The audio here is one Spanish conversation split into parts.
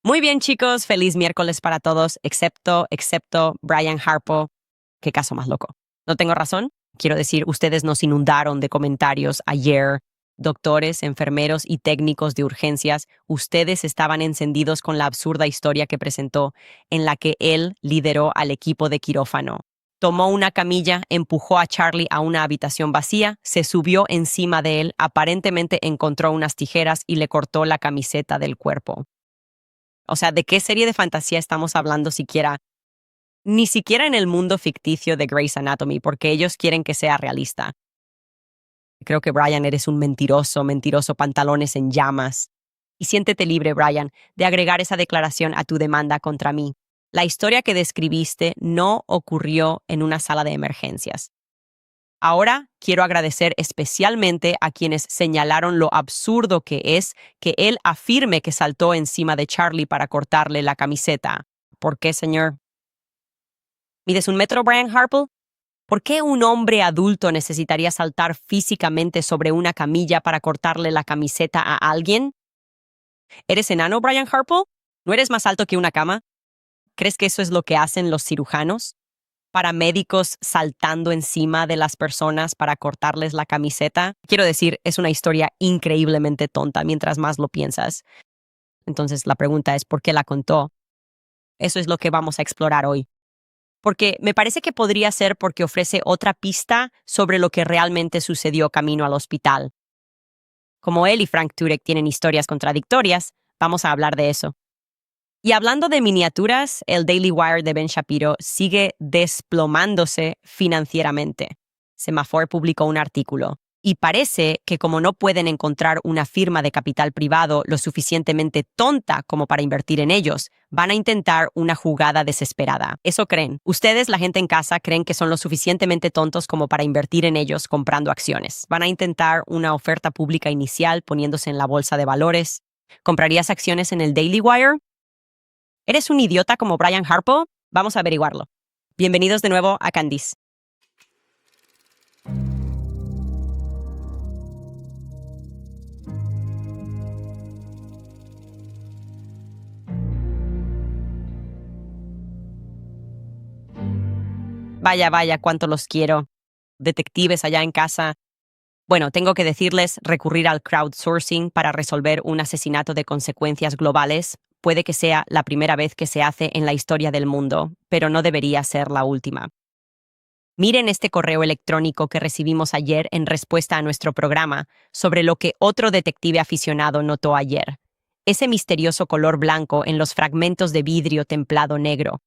Muy bien, chicos. Feliz miércoles para todos, excepto Brian Harpo. Qué caso más loco. ¿No tengo razón? Quiero decir, ustedes nos inundaron de comentarios ayer. Doctores, enfermeros y técnicos de urgencias, ustedes estaban encendidos con la absurda historia que presentó, en la que él lideró al equipo de quirófano. Tomó una camilla, empujó a Charlie a una habitación vacía, se subió encima de él, aparentemente encontró unas tijeras y le cortó la camiseta del cuerpo. O sea, ¿de qué serie de fantasía estamos hablando siquiera? Ni siquiera en el mundo ficticio de Grey's Anatomy, porque ellos quieren que sea realista. Creo que, Brian, eres un mentiroso, pantalones en llamas. Y siéntete libre, Brian, de agregar esa declaración a tu demanda contra mí. La historia que describiste no ocurrió en una sala de emergencias. Ahora quiero agradecer especialmente a quienes señalaron lo absurdo que es que él afirme que saltó encima de Charlie para cortarle la camiseta. ¿Por qué, señor? ¿Mides 1 metro, Brian Harple? ¿Por qué un hombre adulto necesitaría saltar físicamente sobre una camilla para cortarle la camiseta a alguien? ¿Eres enano, Brian Harple? ¿No eres más alto que una cama? ¿Crees que eso es lo que hacen los cirujanos? ¿Paramédicos saltando encima de las personas para cortarles la camiseta? Quiero decir, es una historia increíblemente tonta mientras más lo piensas. Entonces la pregunta es, ¿por qué la contó? Eso es lo que vamos a explorar hoy. Porque me parece que podría ser porque ofrece otra pista sobre lo que realmente sucedió camino al hospital. Como él y Frank Turek tienen historias contradictorias, vamos a hablar de eso. Y hablando de miniaturas, el Daily Wire de Ben Shapiro sigue desplomándose financieramente. Semafor publicó un artículo. Y parece que como no pueden encontrar una firma de capital privado lo suficientemente tonta como para invertir en ellos, van a intentar una jugada desesperada. Eso creen. Ustedes, la gente en casa, creen que son lo suficientemente tontos como para invertir en ellos comprando acciones. Van a intentar una oferta pública inicial poniéndose en la bolsa de valores. ¿Comprarías acciones en el Daily Wire? ¿Eres un idiota como Brian Harpo? Vamos a averiguarlo. Bienvenidos de nuevo a Candice. Vaya, cuánto los quiero. Detectives allá en casa. Bueno, tengo que decirles, recurrir al crowdsourcing para resolver un asesinato de consecuencias globales puede que sea la primera vez que se hace en la historia del mundo, pero no debería ser la última. Miren este correo electrónico que recibimos ayer en respuesta a nuestro programa sobre lo que otro detective aficionado notó ayer. Ese misterioso color blanco en los fragmentos de vidrio templado negro,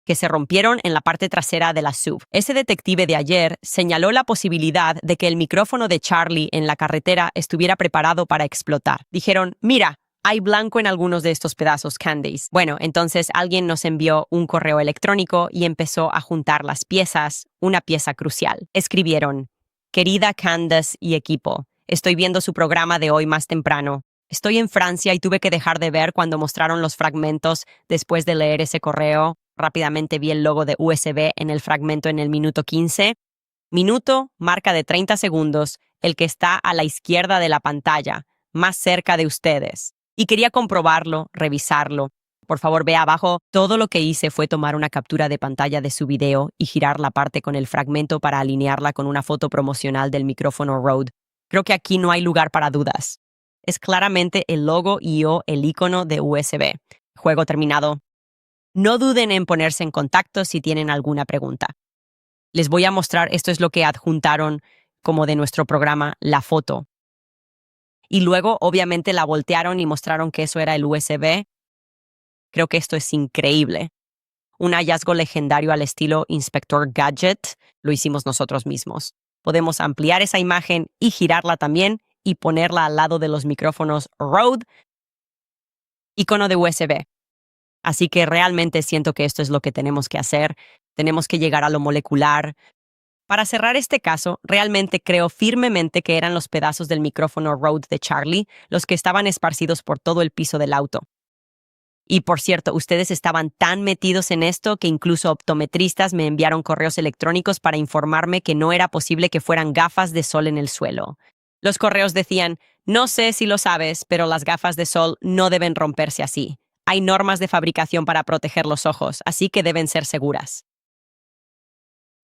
que se rompieron en la parte trasera de la SUV. Ese detective de ayer señaló la posibilidad de que el micrófono de Charlie en la carretera estuviera preparado para explotar. Dijeron, mira, hay blanco en algunos de estos pedazos, Candice. Bueno, entonces alguien nos envió un correo electrónico y empezó a juntar las piezas, una pieza crucial. Escribieron, querida Candace y equipo, estoy viendo su programa de hoy más temprano. Estoy en Francia y tuve que dejar de ver cuando mostraron los fragmentos después de leer ese correo. Rápidamente vi el logo de USB en el fragmento en el minuto 15. Minuto, marca de 30 segundos, el que está a la izquierda de la pantalla, más cerca de ustedes. Y quería comprobarlo, revisarlo. Por favor, vea abajo. Todo lo que hice fue tomar una captura de pantalla de su video y girar la parte con el fragmento para alinearla con una foto promocional del micrófono Rode. Creo que aquí no hay lugar para dudas. Es claramente el logo y el icono de USB. Juego terminado. No duden en ponerse en contacto si tienen alguna pregunta. Les voy a mostrar, esto es lo que adjuntaron como de nuestro programa, la foto. Y luego, obviamente, la voltearon y mostraron que eso era el USB. Creo que esto es increíble. Un hallazgo legendario al estilo Inspector Gadget, lo hicimos nosotros mismos. Podemos ampliar esa imagen y girarla también y ponerla al lado de los micrófonos Rode, icono de USB. Así que realmente siento que esto es lo que tenemos que hacer. Tenemos que llegar a lo molecular. Para cerrar este caso, realmente creo firmemente que eran los pedazos del micrófono Rode de Charlie los que estaban esparcidos por todo el piso del auto. Y por cierto, ustedes estaban tan metidos en esto que incluso optometristas me enviaron correos electrónicos para informarme que no era posible que fueran gafas de sol en el suelo. Los correos decían, no sé si lo sabes, pero las gafas de sol no deben romperse así. Hay normas de fabricación para proteger los ojos, así que deben ser seguras.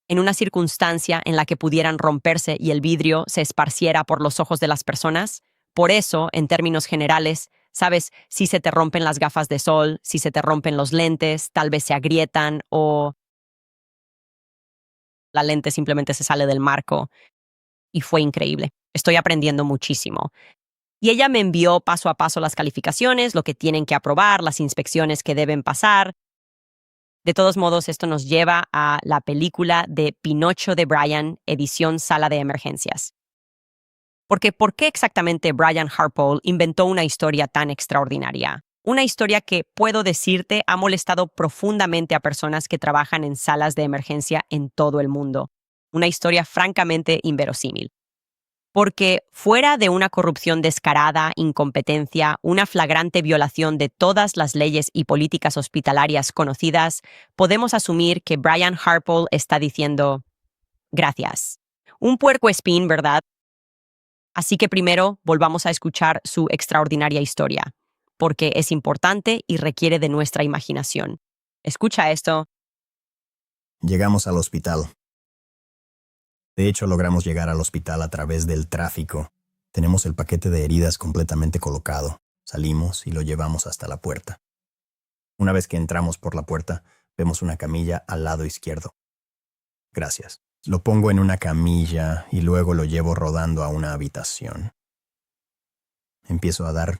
En una circunstancia en la que pudieran romperse y el vidrio se esparciera por los ojos de las personas, por eso, en términos generales, sabes, si se te rompen las gafas de sol, si se te rompen los lentes, tal vez se agrietan o la lente simplemente se sale del marco. Y fue increíble. Estoy aprendiendo muchísimo. Y ella me envió paso a paso las calificaciones, lo que tienen que aprobar, las inspecciones que deben pasar. De todos modos, esto nos lleva a la película de Pinocho de Brian, edición Sala de Emergencias. Porque ¿por qué exactamente Brian Harpole inventó una historia tan extraordinaria? Una historia que, puedo decirte, ha molestado profundamente a personas que trabajan en salas de emergencia en todo el mundo. Una historia francamente inverosímil. Porque fuera de una corrupción descarada, incompetencia, una flagrante violación de todas las leyes y políticas hospitalarias conocidas, podemos asumir que Brian Harpole está diciendo gracias. Un puercoespín, ¿verdad? Así que primero volvamos a escuchar su extraordinaria historia, porque es importante y requiere de nuestra imaginación. Escucha esto. Llegamos al hospital. De hecho, logramos llegar al hospital a través del tráfico. Tenemos el paquete de heridas completamente colocado. Salimos y lo llevamos hasta la puerta. Una vez que entramos por la puerta, vemos una camilla al lado izquierdo. Gracias. Lo pongo en una camilla y luego lo llevo rodando a una habitación. Empiezo a dar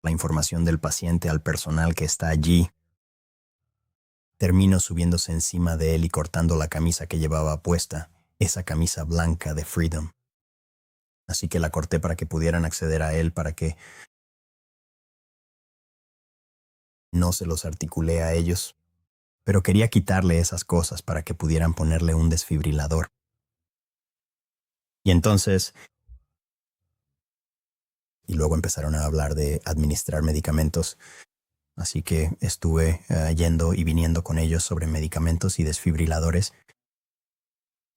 la información del paciente al personal que está allí. Termino subiéndose encima de él y cortando la camisa que llevaba puesta, esa camisa blanca de Freedom. Así que la corté para que pudieran acceder a él, para que no se los articulé a ellos. Pero quería quitarle esas cosas para que pudieran ponerle un desfibrilador. Y entonces... Y luego empezaron a hablar de administrar medicamentos. Así que estuve yendo y viniendo con ellos sobre medicamentos y desfibriladores.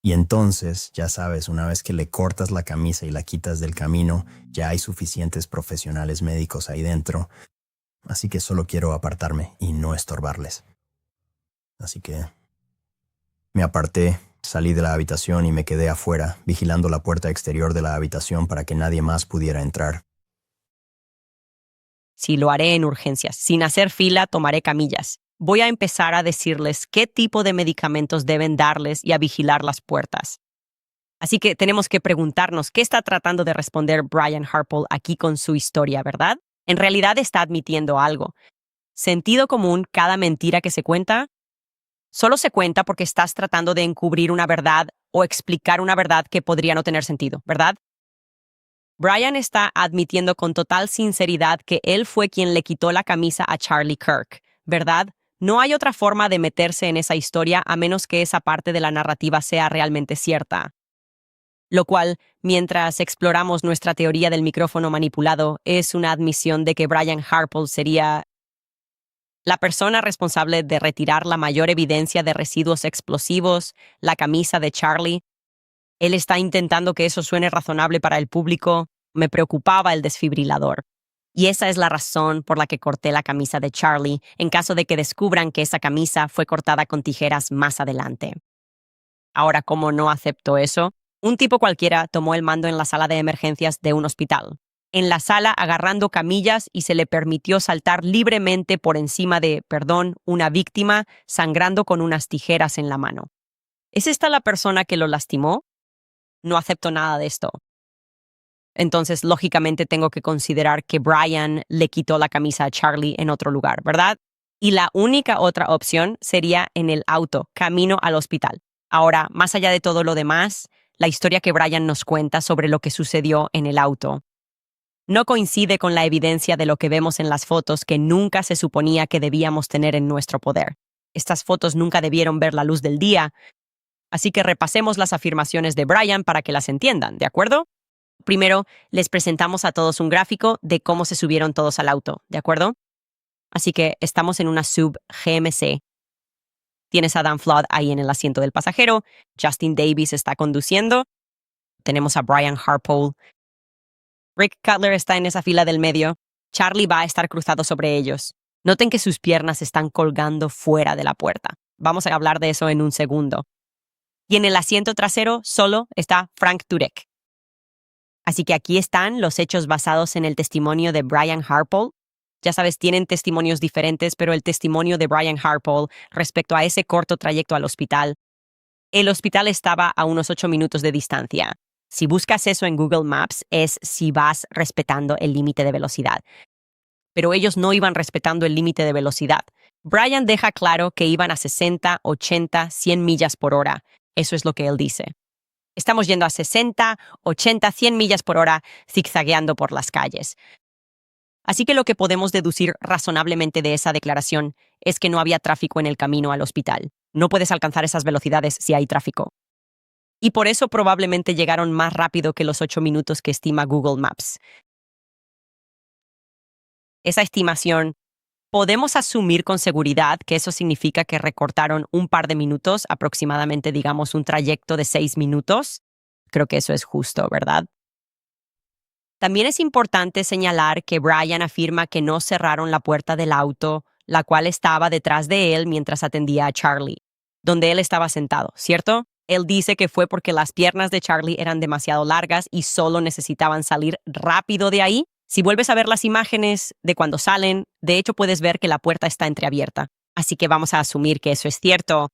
Y entonces, ya sabes, una vez que le cortas la camisa y la quitas del camino, ya hay suficientes profesionales médicos ahí dentro. Así que solo quiero apartarme y no estorbarles. Así que me aparté, salí de la habitación y me quedé afuera, vigilando la puerta exterior de la habitación para que nadie más pudiera entrar. Sí, lo haré en urgencias. Sin hacer fila, tomaré camillas. Voy a empezar a decirles qué tipo de medicamentos deben darles y a vigilar las puertas. Así que tenemos que preguntarnos qué está tratando de responder Brian Harpole aquí con su historia, ¿verdad? En realidad está admitiendo algo. Sentido común, cada mentira que se cuenta, solo se cuenta porque estás tratando de encubrir una verdad o explicar una verdad que podría no tener sentido, ¿verdad? Brian está admitiendo con total sinceridad que él fue quien le quitó la camisa a Charlie Kirk, ¿verdad? No hay otra forma de meterse en esa historia a menos que esa parte de la narrativa sea realmente cierta. Lo cual, mientras exploramos nuestra teoría del micrófono manipulado, es una admisión de que Brian Harpole sería la persona responsable de retirar la mayor evidencia de residuos explosivos, la camisa de Charlie. Él está intentando que eso suene razonable para el público. Me preocupaba el desfibrilador. Y esa es la razón por la que corté la camisa de Charlie, en caso de que descubran que esa camisa fue cortada con tijeras más adelante. Ahora, ¿cómo no acepto eso? Un tipo cualquiera tomó el mando en la sala de emergencias de un hospital. En la sala agarrando camillas y se le permitió saltar libremente por encima de, una víctima sangrando con unas tijeras en la mano. ¿Es esta la persona que lo lastimó? No acepto nada de esto. Entonces, lógicamente, tengo que considerar que Brian le quitó la camisa a Charlie en otro lugar, ¿verdad? Y la única otra opción sería en el auto, camino al hospital. Ahora, más allá de todo lo demás, la historia que Brian nos cuenta sobre lo que sucedió en el auto no coincide con la evidencia de lo que vemos en las fotos que nunca se suponía que debíamos tener en nuestro poder. Estas fotos nunca debieron ver la luz del día, así que repasemos las afirmaciones de Brian para que las entiendan, ¿de acuerdo? Primero, les presentamos a todos un gráfico de cómo se subieron todos al auto, ¿de acuerdo? Así que estamos en una sub GMC. Tienes a Dan Flood ahí en el asiento del pasajero, Justin Davis está conduciendo, tenemos a Brian Harpole, Rick Cutler está en esa fila del medio, Charlie va a estar cruzado sobre ellos. Noten que sus piernas están colgando fuera de la puerta. Vamos a hablar de eso en un segundo. Y en el asiento trasero solo está Frank Turek. Así que aquí están los hechos basados en el testimonio de Brian Harpole. Ya sabes, tienen testimonios diferentes, pero el testimonio de Brian Harpole respecto a ese corto trayecto al hospital. El hospital estaba a unos 8 minutos de distancia. Si buscas eso en Google Maps, es si vas respetando el límite de velocidad. Pero ellos no iban respetando el límite de velocidad. Brian deja claro que iban a 60, 80, 100 millas por hora. Eso es lo que él dice. Estamos yendo a 60, 80, 100 millas por hora, zigzagueando por las calles. Así que lo que podemos deducir razonablemente de esa declaración es que no había tráfico en el camino al hospital. No puedes alcanzar esas velocidades si hay tráfico. Y por eso probablemente llegaron más rápido que los 8 minutos que estima Google Maps. Esa estimación, podemos asumir con seguridad que eso significa que recortaron un par de minutos, aproximadamente, digamos, un trayecto de 6 minutos. Creo que eso es justo, ¿verdad? También es importante señalar que Brian afirma que no cerraron la puerta del auto, la cual estaba detrás de él mientras atendía a Charlie, donde él estaba sentado, ¿cierto? Él dice que fue porque las piernas de Charlie eran demasiado largas y solo necesitaban salir rápido de ahí. Si vuelves a ver las imágenes de cuando salen, de hecho puedes ver que la puerta está entreabierta. Así que vamos a asumir que eso es cierto.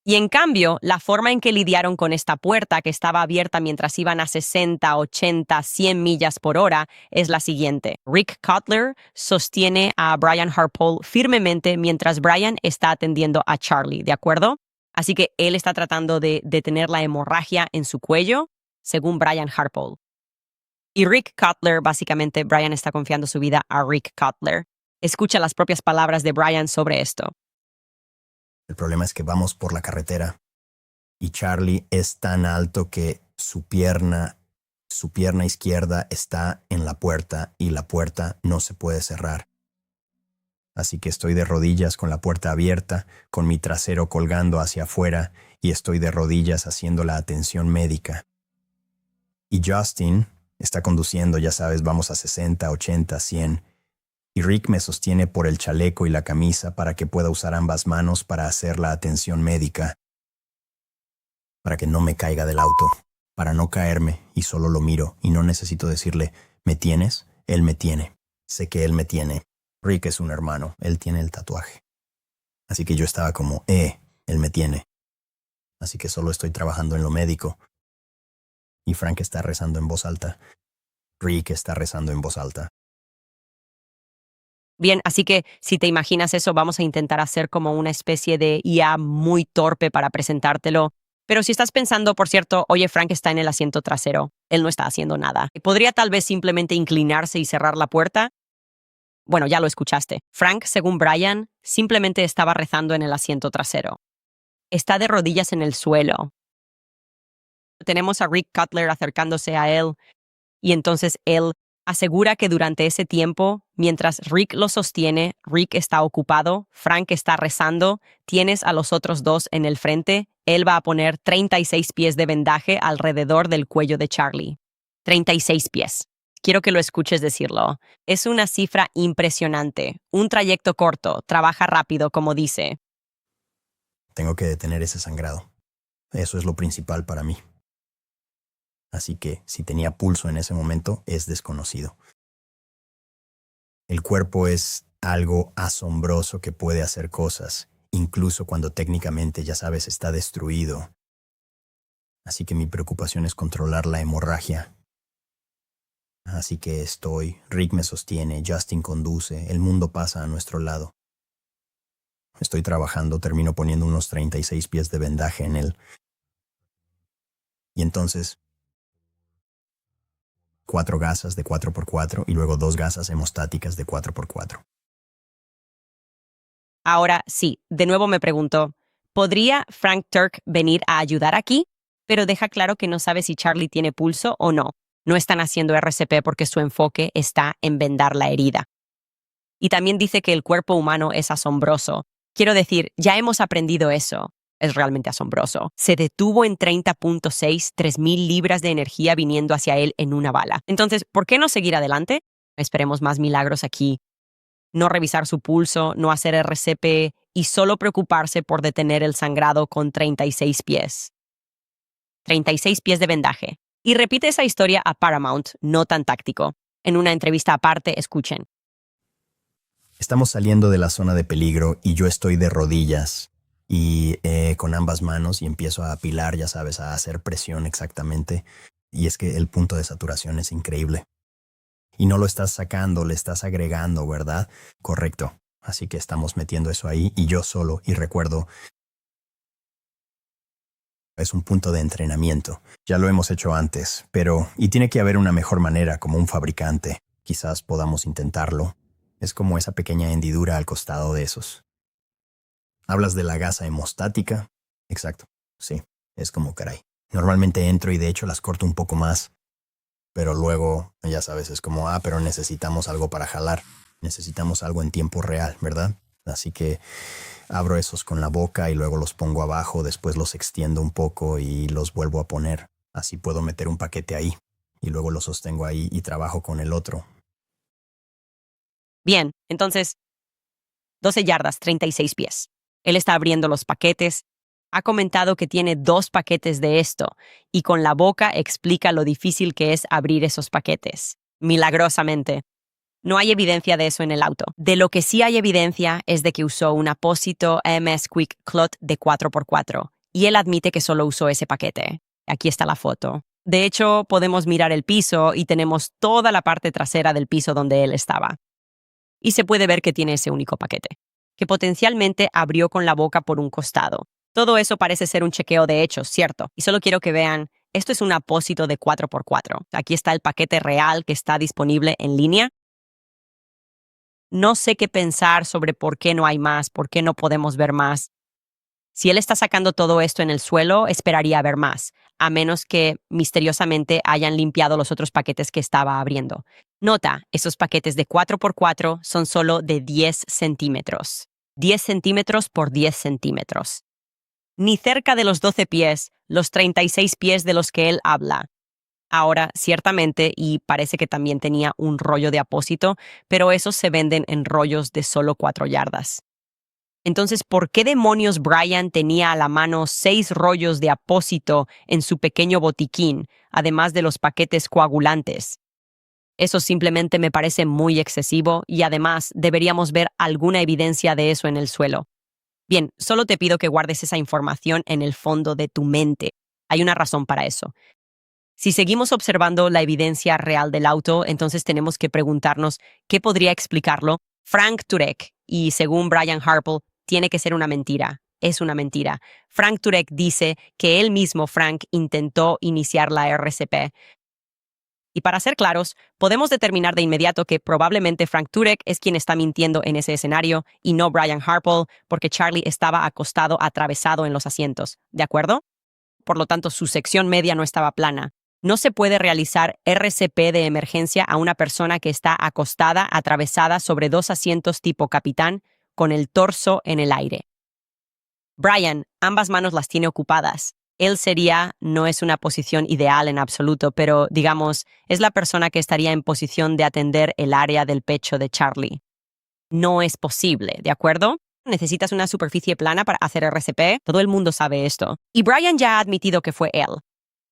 Y en cambio, la forma en que lidiaron con esta puerta que estaba abierta mientras iban a 60, 80, 100 millas por hora es la siguiente. Rick Cutler sostiene a Brian Harpole firmemente mientras Brian está atendiendo a Charlie, ¿de acuerdo? Así que él está tratando de detener la hemorragia en su cuello, según Brian Harpole. Y Rick Cutler, básicamente, Brian está confiando su vida a Rick Cutler. Escucha las propias palabras de Brian sobre esto. El problema es que vamos por la carretera y Charlie es tan alto que su pierna izquierda está en la puerta y la puerta no se puede cerrar. Así que estoy de rodillas con la puerta abierta, con mi trasero colgando hacia afuera y estoy de rodillas haciendo la atención médica. Y Justin está conduciendo, ya sabes, vamos a 60, 80, 100. Y Rick me sostiene por el chaleco y la camisa para que pueda usar ambas manos para hacer la atención médica. Para que no me caiga del auto, para no caerme y solo lo miro y no necesito decirle, ¿me tienes? Él me tiene. Sé que él me tiene. Rick es un hermano, él tiene el tatuaje. Así que yo estaba como, él me tiene. Así que solo estoy trabajando en lo médico. Y Frank está rezando en voz alta. Rick está rezando en voz alta. Bien, así que si te imaginas eso, vamos a intentar hacer como una especie de IA muy torpe para presentártelo. Pero si estás pensando, por cierto, oye, Frank está en el asiento trasero, él no está haciendo nada. ¿Podría tal vez simplemente inclinarse y cerrar la puerta? Bueno, ya lo escuchaste. Frank, según Brian, simplemente estaba rezando en el asiento trasero. Está de rodillas en el suelo. Tenemos a Rick Cutler acercándose a él y entonces él asegura que durante ese tiempo, mientras Rick lo sostiene, Rick está ocupado, Frank está rezando, tienes a los otros dos en el frente, él va a poner 36 pies de vendaje alrededor del cuello de Charlie. 36 pies. Quiero que lo escuches decirlo. Es una cifra impresionante. Un trayecto corto, trabaja rápido, como dice. Tengo que detener ese sangrado. Eso es lo principal para mí. Así que, si tenía pulso en ese momento, es desconocido. El cuerpo es algo asombroso que puede hacer cosas, incluso cuando técnicamente, ya sabes, está destruido. Así que mi preocupación es controlar la hemorragia. Así que Rick me sostiene, Justin conduce, el mundo pasa a nuestro lado. Estoy trabajando, termino poniendo unos 36 pies de vendaje en él. Y entonces 4 gasas de 4x4 y luego 2 gasas hemostáticas de 4x4. Ahora sí, de nuevo me pregunto, ¿podría Frank Turk venir a ayudar aquí? Pero deja claro que no sabe si Charlie tiene pulso o no. No están haciendo RCP porque su enfoque está en vendar la herida. Y también dice que el cuerpo humano es asombroso. Quiero decir, ya hemos aprendido eso. Es realmente asombroso. Se detuvo en 30.6, 3,000 libras de energía viniendo hacia él en una bala. Entonces, ¿por qué no seguir adelante? Esperemos más milagros aquí. No revisar su pulso, no hacer RCP y solo preocuparse por detener el sangrado con 36 pies. 36 pies de vendaje. Y repite esa historia a Paramount, no tan táctico. En una entrevista aparte, escuchen. Estamos saliendo de la zona de peligro y yo estoy de rodillas y con ambas manos y empiezo a apilar, ya sabes, a hacer presión exactamente. Y es que el punto de saturación es increíble. Y no lo estás sacando, le estás agregando, ¿verdad? Correcto. Así que estamos metiendo eso ahí y yo solo, y recuerdo, es un punto de entrenamiento. Ya lo hemos hecho antes, y tiene que haber una mejor manera, como un fabricante. Quizás podamos intentarlo. Es como esa pequeña hendidura al costado de esos. ¿Hablas de la gasa hemostática? Exacto. Sí, es como caray. Normalmente entro y de hecho las corto un poco más. Pero luego, ya sabes, es como, pero necesitamos algo para jalar. Necesitamos algo en tiempo real, ¿verdad? Así que abro esos con la boca y luego los pongo abajo, después los extiendo un poco y los vuelvo a poner. Así puedo meter un paquete ahí y luego lo sostengo ahí y trabajo con el otro. Bien, entonces, 12 yardas, 36 pies. Él está abriendo los paquetes. Ha comentado que tiene 2 paquetes de esto y con la boca explica lo difícil que es abrir esos paquetes. Milagrosamente. No hay evidencia de eso en el auto. De lo que sí hay evidencia es de que usó un Apposito AMS Quick Clot de 4x4 y él admite que solo usó ese paquete. Aquí está la foto. De hecho, podemos mirar el piso y tenemos toda la parte trasera del piso donde él estaba. Y se puede ver que tiene ese único paquete, que potencialmente abrió con la boca por un costado. Todo eso parece ser un chequeo de hechos, ¿cierto? Y solo quiero que vean, esto es un Apposito de 4x4. Aquí está el paquete real que está disponible en línea. No sé qué pensar sobre por qué no hay más, por qué no podemos ver más. Si él está sacando todo esto en el suelo, esperaría ver más, a menos que misteriosamente hayan limpiado los otros paquetes que estaba abriendo. Nota, esos paquetes de 4x4 son solo de 10 centímetros. 10 centímetros por 10 centímetros. Ni cerca de los 12 pies, los 36 pies de los que él habla. Ahora, ciertamente, y parece que también tenía un rollo de Apposito, pero esos se venden en rollos de solo 4 yardas. Entonces, ¿por qué demonios Brian tenía a la mano 6 rollos de Apposito en su pequeño botiquín, además de los paquetes coagulantes? Eso simplemente me parece muy excesivo y además deberíamos ver alguna evidencia de eso en el suelo. Bien, solo te pido que guardes esa información en el fondo de tu mente. Hay una razón para eso. Si seguimos observando la evidencia real del auto, entonces tenemos que preguntarnos qué podría explicarlo. Frank Turek, y según Brian Harple, tiene que ser una mentira. Es una mentira. Frank Turek dice que él mismo, Frank, intentó iniciar la RCP. Y para ser claros, podemos determinar de inmediato que probablemente Frank Turek es quien está mintiendo en ese escenario y no Brian Harple, porque Charlie estaba acostado atravesado en los asientos. ¿De acuerdo? Por lo tanto, su sección media no estaba plana. No se puede realizar RCP de emergencia a una persona que está acostada, atravesada sobre 2 asientos tipo capitán, con el torso en el aire. Brian, ambas manos las tiene ocupadas. Él no es una posición ideal en absoluto, pero, digamos, es la persona que estaría en posición de atender el área del pecho de Charlie. No es posible, ¿de acuerdo? Necesitas una superficie plana para hacer RCP. Todo el mundo sabe esto. Y Brian ya ha admitido que fue él,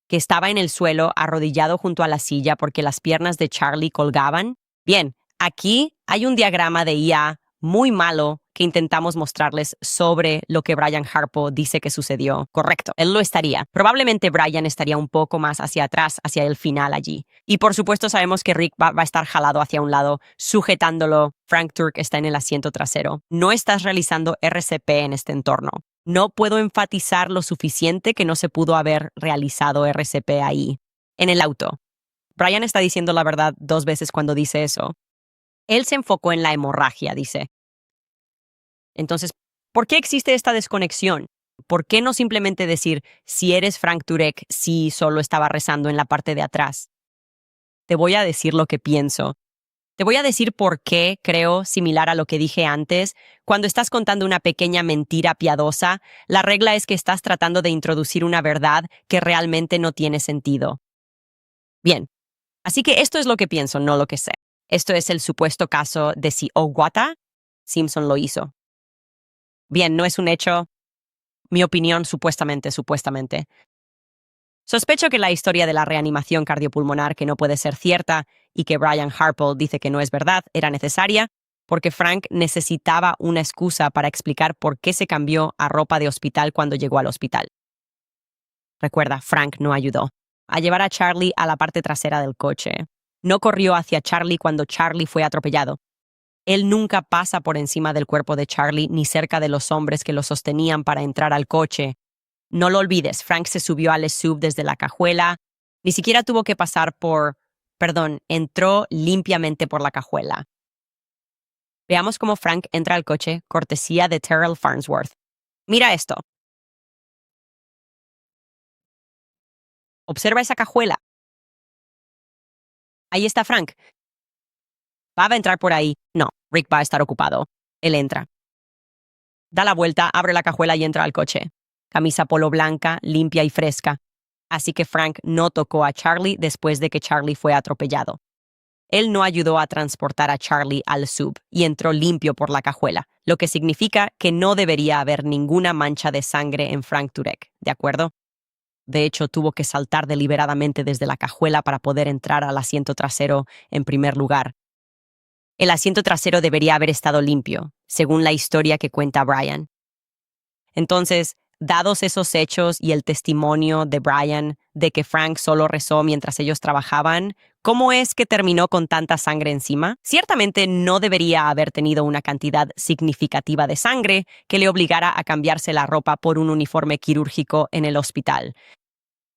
que estaba en el suelo arrodillado junto a la silla porque las piernas de Charlie colgaban. Bien, aquí hay un diagrama de IA muy malo que intentamos mostrarles sobre lo que Brian Harpo dice que sucedió. Correcto, él lo estaría. Probablemente Brian estaría un poco más hacia atrás, hacia el final allí. Y por supuesto sabemos que Rick va a estar jalado hacia un lado, sujetándolo. Frank Turek está en el asiento trasero. No estás realizando RCP en este entorno. No puedo enfatizar lo suficiente que no se pudo haber realizado RCP ahí, en el auto. Brian está diciendo la verdad 2 veces cuando dice eso. Él se enfocó en la hemorragia, dice. Entonces, ¿por qué existe esta desconexión? ¿Por qué no simplemente decir, si eres Frank Turek, sí, solo estaba rezando en la parte de atrás? Te voy a decir lo que pienso. Te voy a decir por qué creo, similar a lo que dije antes, cuando estás contando una pequeña mentira piadosa, la regla es que estás tratando de introducir una verdad que realmente no tiene sentido. Bien, así que esto es lo que pienso, no lo que sé. Esto es el supuesto caso de si Owata Simpson lo hizo. Bien, no es un hecho. Mi opinión, supuestamente. Sospecho que la historia de la reanimación cardiopulmonar que no puede ser cierta y que Brian Harple dice que no es verdad era necesaria porque Frank necesitaba una excusa para explicar por qué se cambió a ropa de hospital cuando llegó al hospital. Recuerda, Frank no ayudó a llevar a Charlie a la parte trasera del coche. No corrió hacia Charlie cuando Charlie fue atropellado. Él nunca pasa por encima del cuerpo de Charlie ni cerca de los hombres que lo sostenían para entrar al coche. No lo olvides, Frank se subió al SUV desde la cajuela. Ni siquiera tuvo que pasar entró limpiamente por la cajuela. Veamos cómo Frank entra al coche, cortesía de Terrell Farnsworth. Mira esto. Observa esa cajuela. Ahí está Frank. ¿Va a entrar por ahí? No, Rick va a estar ocupado. Él entra. Da la vuelta, abre la cajuela y entra al coche. Camisa polo blanca, limpia y fresca. Así que Frank no tocó a Charlie después de que Charlie fue atropellado. Él no ayudó a transportar a Charlie al SUV y entró limpio por la cajuela, lo que significa que no debería haber ninguna mancha de sangre en Frank Turek, ¿de acuerdo? De hecho, tuvo que saltar deliberadamente desde la cajuela para poder entrar al asiento trasero en primer lugar. El asiento trasero debería haber estado limpio, según la historia que cuenta Brian. Entonces, dados esos hechos y el testimonio de Brian de que Frank solo rezó mientras ellos trabajaban, ¿cómo es que terminó con tanta sangre encima? Ciertamente no debería haber tenido una cantidad significativa de sangre que le obligara a cambiarse la ropa por un uniforme quirúrgico en el hospital.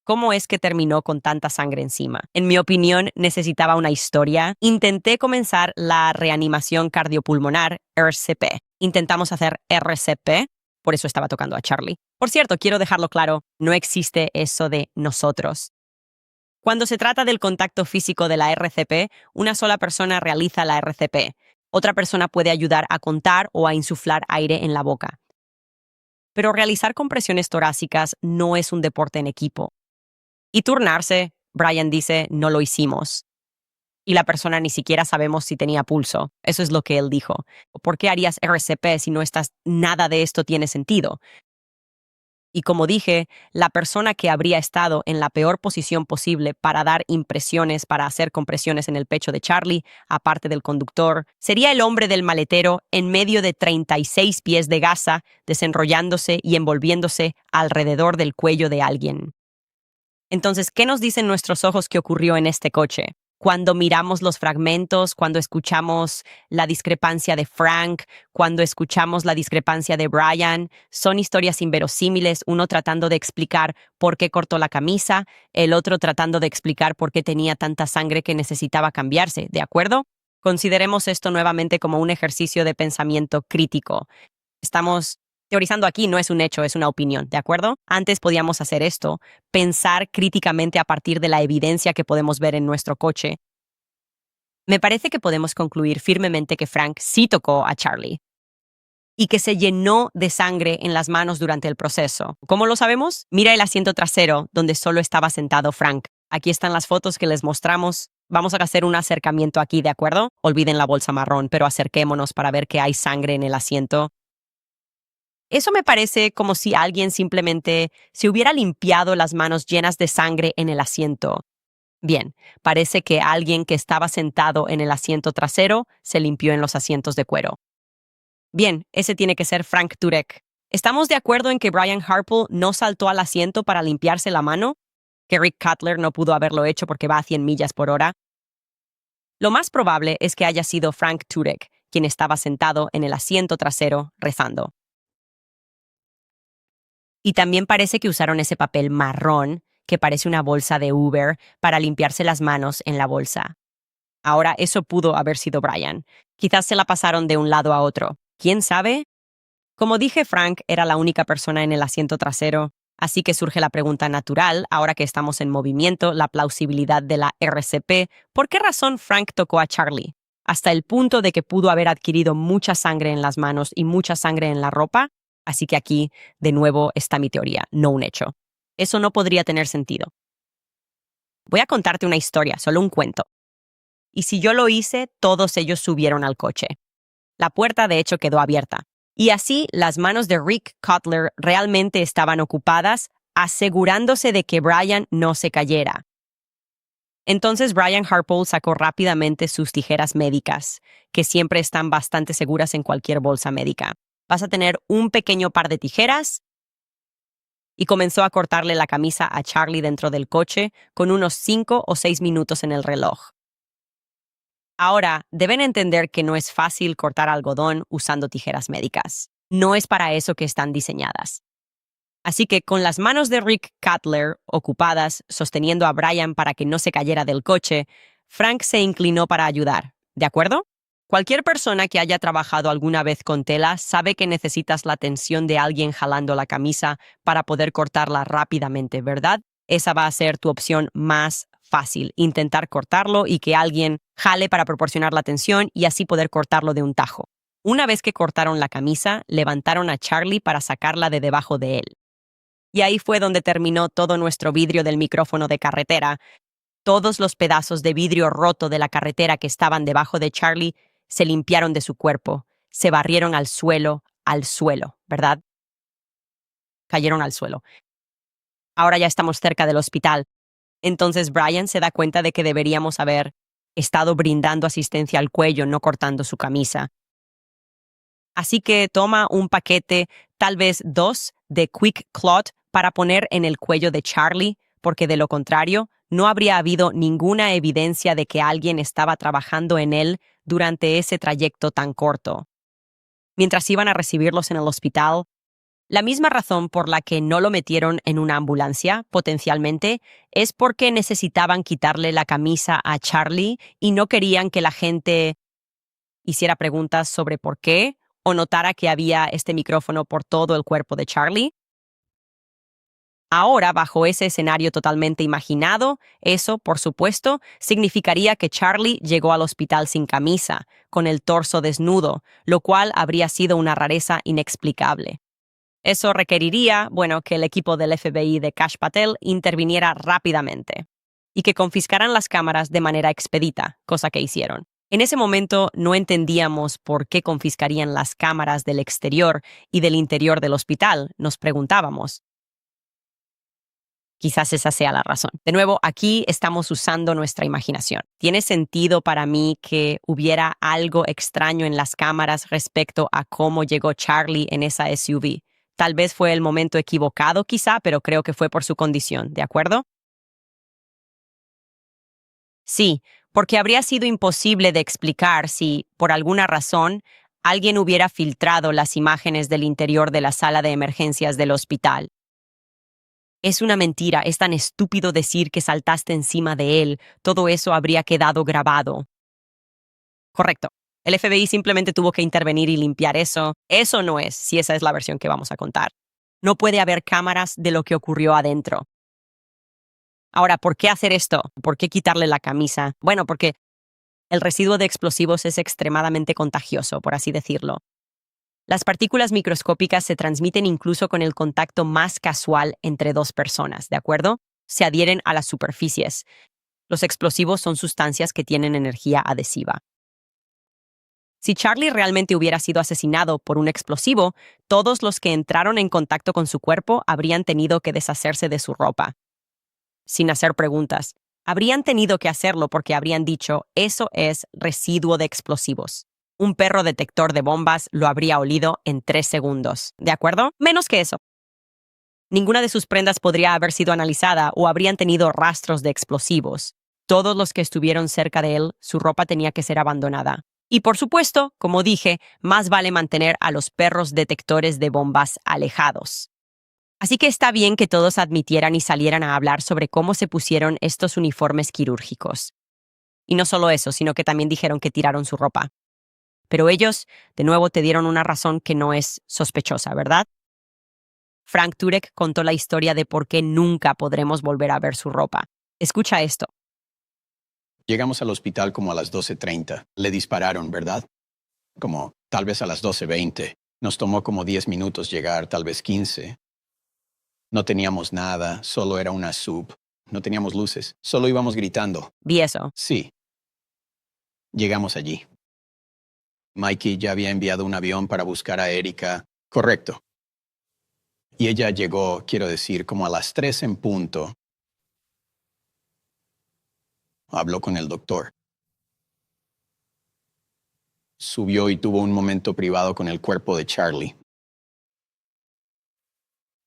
¿Cómo es que terminó con tanta sangre encima? En mi opinión, necesitaba una historia. Intenté comenzar la reanimación cardiopulmonar, RCP. Intentamos hacer RCP, por eso estaba tocando a Charlie. Por cierto, quiero dejarlo claro, no existe eso de nosotros. Cuando se trata del contacto físico de la RCP, una sola persona realiza la RCP. Otra persona puede ayudar a contar o a insuflar aire en la boca. Pero realizar compresiones torácicas no es un deporte en equipo. Y turnarse, Brian dice, no lo hicimos. Y la persona ni siquiera sabemos si tenía pulso. Eso es lo que él dijo. ¿Por qué harías RCP si nada de esto tiene sentido? Y como dije, la persona que habría estado en la peor posición posible para dar impresiones, para hacer compresiones en el pecho de Charlie, aparte del conductor, sería el hombre del maletero en medio de 36 pies de gasa, desenrollándose y envolviéndose alrededor del cuello de alguien. Entonces, ¿qué nos dicen nuestros ojos que ocurrió en este coche? Cuando miramos los fragmentos, cuando escuchamos la discrepancia de Frank, cuando escuchamos la discrepancia de Brian, son historias inverosímiles, uno tratando de explicar por qué cortó la camisa, el otro tratando de explicar por qué tenía tanta sangre que necesitaba cambiarse, ¿de acuerdo? Consideremos esto nuevamente como un ejercicio de pensamiento crítico. Estamos teorizando aquí, no es un hecho, es una opinión, ¿de acuerdo? Antes podíamos hacer esto, pensar críticamente a partir de la evidencia que podemos ver en nuestro coche. Me parece que podemos concluir firmemente que Frank sí tocó a Charlie y que se llenó de sangre en las manos durante el proceso. ¿Cómo lo sabemos? Mira el asiento trasero donde solo estaba sentado Frank. Aquí están las fotos que les mostramos. Vamos a hacer un acercamiento aquí, ¿de acuerdo? Olviden la bolsa marrón, pero acerquémonos para ver que hay sangre en el asiento. Eso me parece como si alguien simplemente se hubiera limpiado las manos llenas de sangre en el asiento. Bien, parece que alguien que estaba sentado en el asiento trasero se limpió en los asientos de cuero. Bien, ese tiene que ser Frank Turek. ¿Estamos de acuerdo en que Brian Harple no saltó al asiento para limpiarse la mano? ¿Que Rick Cutler no pudo haberlo hecho porque va a 100 millas por hora? Lo más probable es que haya sido Frank Turek, quien estaba sentado en el asiento trasero rezando. Y también parece que usaron ese papel marrón, que parece una bolsa de Uber, para limpiarse las manos en la bolsa. Ahora, eso pudo haber sido Brian. Quizás se la pasaron de un lado a otro. ¿Quién sabe? Como dije, Frank era la única persona en el asiento trasero, así que surge la pregunta natural, ahora que estamos en movimiento, la plausibilidad de la RCP. ¿Por qué razón Frank tocó a Charlie? Hasta el punto de que pudo haber adquirido mucha sangre en las manos y mucha sangre en la ropa. Así que aquí, de nuevo, está mi teoría, no un hecho. Eso no podría tener sentido. Voy a contarte una historia, solo un cuento. y si yo lo hice, todos ellos subieron al coche. La puerta, de hecho, quedó abierta. Y así, las manos de Rick Cutler realmente estaban ocupadas, asegurándose de que Brian no se cayera. Entonces Brian Harpole sacó rápidamente sus tijeras médicas, que siempre están bastante seguras en cualquier bolsa médica. Vas a tener un pequeño par de tijeras y comenzó a cortarle la camisa a Charlie dentro del coche con unos 5 o 6 minutos en el reloj. Ahora, deben entender que no es fácil cortar algodón usando tijeras médicas. No es para eso que están diseñadas. Así que con las manos de Rick Cutler ocupadas, sosteniendo a Brian para que no se cayera del coche, Frank se inclinó para ayudar. ¿De acuerdo? Cualquier persona que haya trabajado alguna vez con tela sabe que necesitas la atención de alguien jalando la camisa para poder cortarla rápidamente, ¿verdad? Esa va a ser tu opción más fácil, intentar cortarlo y que alguien jale para proporcionar la atención y así poder cortarlo de un tajo. Una vez que cortaron la camisa, levantaron a Charlie para sacarla de debajo de él. Y ahí fue donde terminó todo nuestro vidrio del micrófono de carretera. Todos los pedazos de vidrio roto de la carretera que estaban debajo de Charlie se limpiaron de su cuerpo, se barrieron al suelo, ¿verdad? Cayeron al suelo. Ahora ya estamos cerca del hospital. Entonces Brian se da cuenta de que deberíamos haber estado brindando asistencia al cuello, no cortando su camisa. Así que toma un paquete, tal vez 2, de Quick Clot para poner en el cuello de Charlie, porque de lo contrario, no habría habido ninguna evidencia de que alguien estaba trabajando en él durante ese trayecto tan corto. Mientras iban a recibirlos en el hospital, la misma razón por la que no lo metieron en una ambulancia, potencialmente, es porque necesitaban quitarle la camisa a Charlie y no querían que la gente hiciera preguntas sobre por qué o notara que había este micrófono por todo el cuerpo de Charlie. Ahora, bajo ese escenario totalmente imaginado, eso, por supuesto, significaría que Charlie llegó al hospital sin camisa, con el torso desnudo, lo cual habría sido una rareza inexplicable. Eso requeriría, que el equipo del FBI de Kash Patel interviniera rápidamente y que confiscaran las cámaras de manera expedita, cosa que hicieron. En ese momento no entendíamos por qué confiscarían las cámaras del exterior y del interior del hospital, nos preguntábamos. Quizás esa sea la razón. De nuevo, aquí estamos usando nuestra imaginación. ¿Tiene sentido para mí que hubiera algo extraño en las cámaras respecto a cómo llegó Charlie en esa SUV? Tal vez fue el momento equivocado, quizá, pero creo que fue por su condición, ¿de acuerdo? Sí, porque habría sido imposible de explicar si, por alguna razón, alguien hubiera filtrado las imágenes del interior de la sala de emergencias del hospital. Es una mentira, es tan estúpido decir que saltaste encima de él. Todo eso habría quedado grabado. Correcto. El FBI simplemente tuvo que intervenir y limpiar eso. Eso no es, si esa es la versión que vamos a contar. No puede haber cámaras de lo que ocurrió adentro. Ahora, ¿por qué hacer esto? ¿Por qué quitarle la camisa? Bueno, porque el residuo de explosivos es extremadamente contagioso, por así decirlo. Las partículas microscópicas se transmiten incluso con el contacto más casual entre dos personas, ¿de acuerdo? Se adhieren a las superficies. Los explosivos son sustancias que tienen energía adhesiva. Si Charlie realmente hubiera sido asesinado por un explosivo, todos los que entraron en contacto con su cuerpo habrían tenido que deshacerse de su ropa. Sin hacer preguntas. Habrían tenido que hacerlo porque habrían dicho, eso es residuo de explosivos. Un perro detector de bombas lo habría olido en 3 segundos. ¿De acuerdo? Menos que eso. Ninguna de sus prendas podría haber sido analizada o habrían tenido rastros de explosivos. Todos los que estuvieron cerca de él, su ropa tenía que ser abandonada. Y por supuesto, como dije, más vale mantener a los perros detectores de bombas alejados. Así que está bien que todos admitieran y salieran a hablar sobre cómo se pusieron estos uniformes quirúrgicos. Y no solo eso, sino que también dijeron que tiraron su ropa. Pero ellos, de nuevo, te dieron una razón que no es sospechosa, ¿verdad? Frank Turek contó la historia de por qué nunca podremos volver a ver su ropa. Escucha esto. Llegamos al hospital como a las 12:30. Le dispararon, ¿verdad? Como tal vez a las 12:20. Nos tomó como 10 minutos llegar, tal vez 15. No teníamos nada, solo era una sub. No teníamos luces, solo íbamos gritando. Vi eso. Sí. Llegamos allí. Mikey ya había enviado un avión para buscar a Erika. Correcto. Y ella llegó, quiero decir, como a las 3 en punto. Habló con el doctor. Subió y tuvo un momento privado con el cuerpo de Charlie.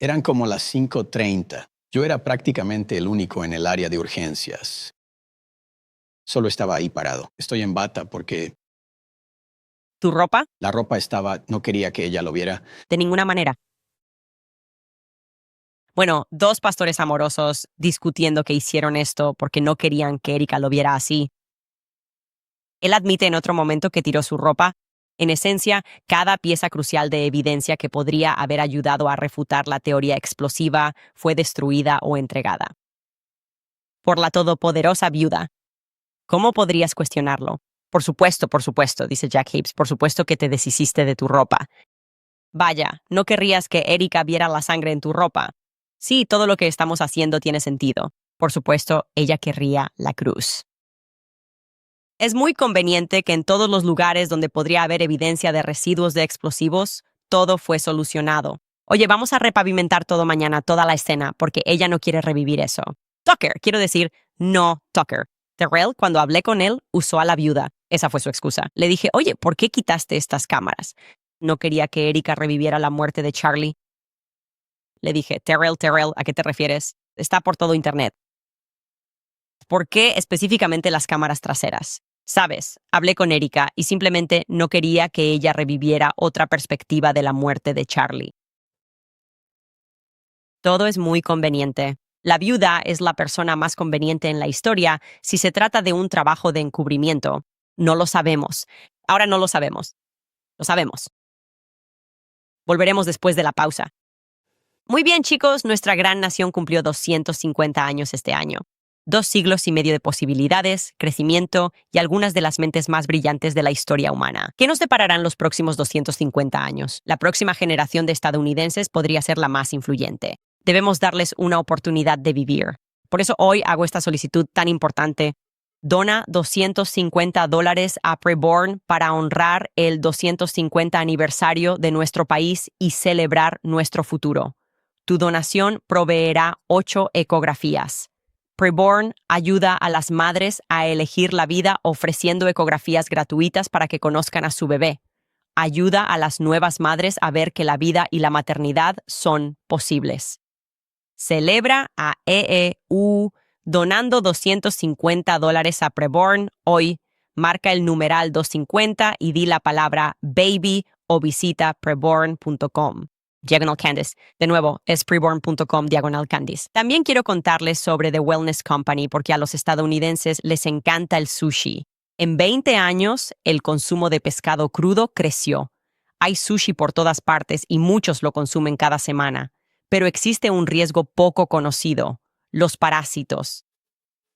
Eran como las 5:30. Yo era prácticamente el único en el área de urgencias. Solo estaba ahí parado. Estoy en bata porque ¿Tu ropa? la ropa no quería que ella lo viera. De ninguna manera. Bueno, dos pastores amorosos discutiendo que hicieron esto porque no querían que Erika lo viera así. Él admite en otro momento que tiró su ropa. En esencia, cada pieza crucial de evidencia que podría haber ayudado a refutar la teoría explosiva fue destruida o entregada. Por la todopoderosa viuda. ¿Cómo podrías cuestionarlo? Por supuesto, dice Jack Hibbs, por supuesto que te deshiciste de tu ropa. Vaya, ¿no querrías que Erika viera la sangre en tu ropa? Sí, todo lo que estamos haciendo tiene sentido. Por supuesto, ella querría la cruz. Es muy conveniente que en todos los lugares donde podría haber evidencia de residuos de explosivos, todo fue solucionado. Oye, vamos a repavimentar todo mañana, toda la escena, porque ella no quiere revivir eso. Tucker, quiero decir, no Tucker. Terrell, cuando hablé con él, usó a la viuda. Esa fue su excusa. Le dije, oye, ¿por qué quitaste estas cámaras? No quería que Erika reviviera la muerte de Charlie. Le dije, Terrell, ¿a qué te refieres? Está por todo Internet. ¿Por qué específicamente las cámaras traseras? Sabes, hablé con Erika y simplemente no quería que ella reviviera otra perspectiva de la muerte de Charlie. Todo es muy conveniente. La viuda es la persona más conveniente en la historia si se trata de un trabajo de encubrimiento. No lo sabemos. Ahora no lo sabemos. Lo sabemos. Volveremos después de la pausa. Muy bien, chicos, nuestra gran nación cumplió 250 años este año. 2 siglos y medio de posibilidades, crecimiento y algunas de las mentes más brillantes de la historia humana. ¿Qué nos depararán los próximos 250 años? La próxima generación de estadounidenses podría ser la más influyente. Debemos darles una oportunidad de vivir. Por eso hoy hago esta solicitud tan importante. Dona $250 a Preborn para honrar el 250 aniversario de nuestro país y celebrar nuestro futuro. Tu donación proveerá 8 ecografías. Preborn ayuda a las madres a elegir la vida ofreciendo ecografías gratuitas para que conozcan a su bebé. Ayuda a las nuevas madres a ver que la vida y la maternidad son posibles. Celebra a EEU donando $250 a Preborn hoy. Marca el numeral 250 y di la palabra baby o visita preborn.com. Diagonal Candice. De nuevo, es preborn.com Diagonal Candice. También quiero contarles sobre The Wellness Company porque a los estadounidenses les encanta el sushi. En 20 años, el consumo de pescado crudo creció. Hay sushi por todas partes y muchos lo consumen cada semana. Pero existe un riesgo poco conocido: los parásitos.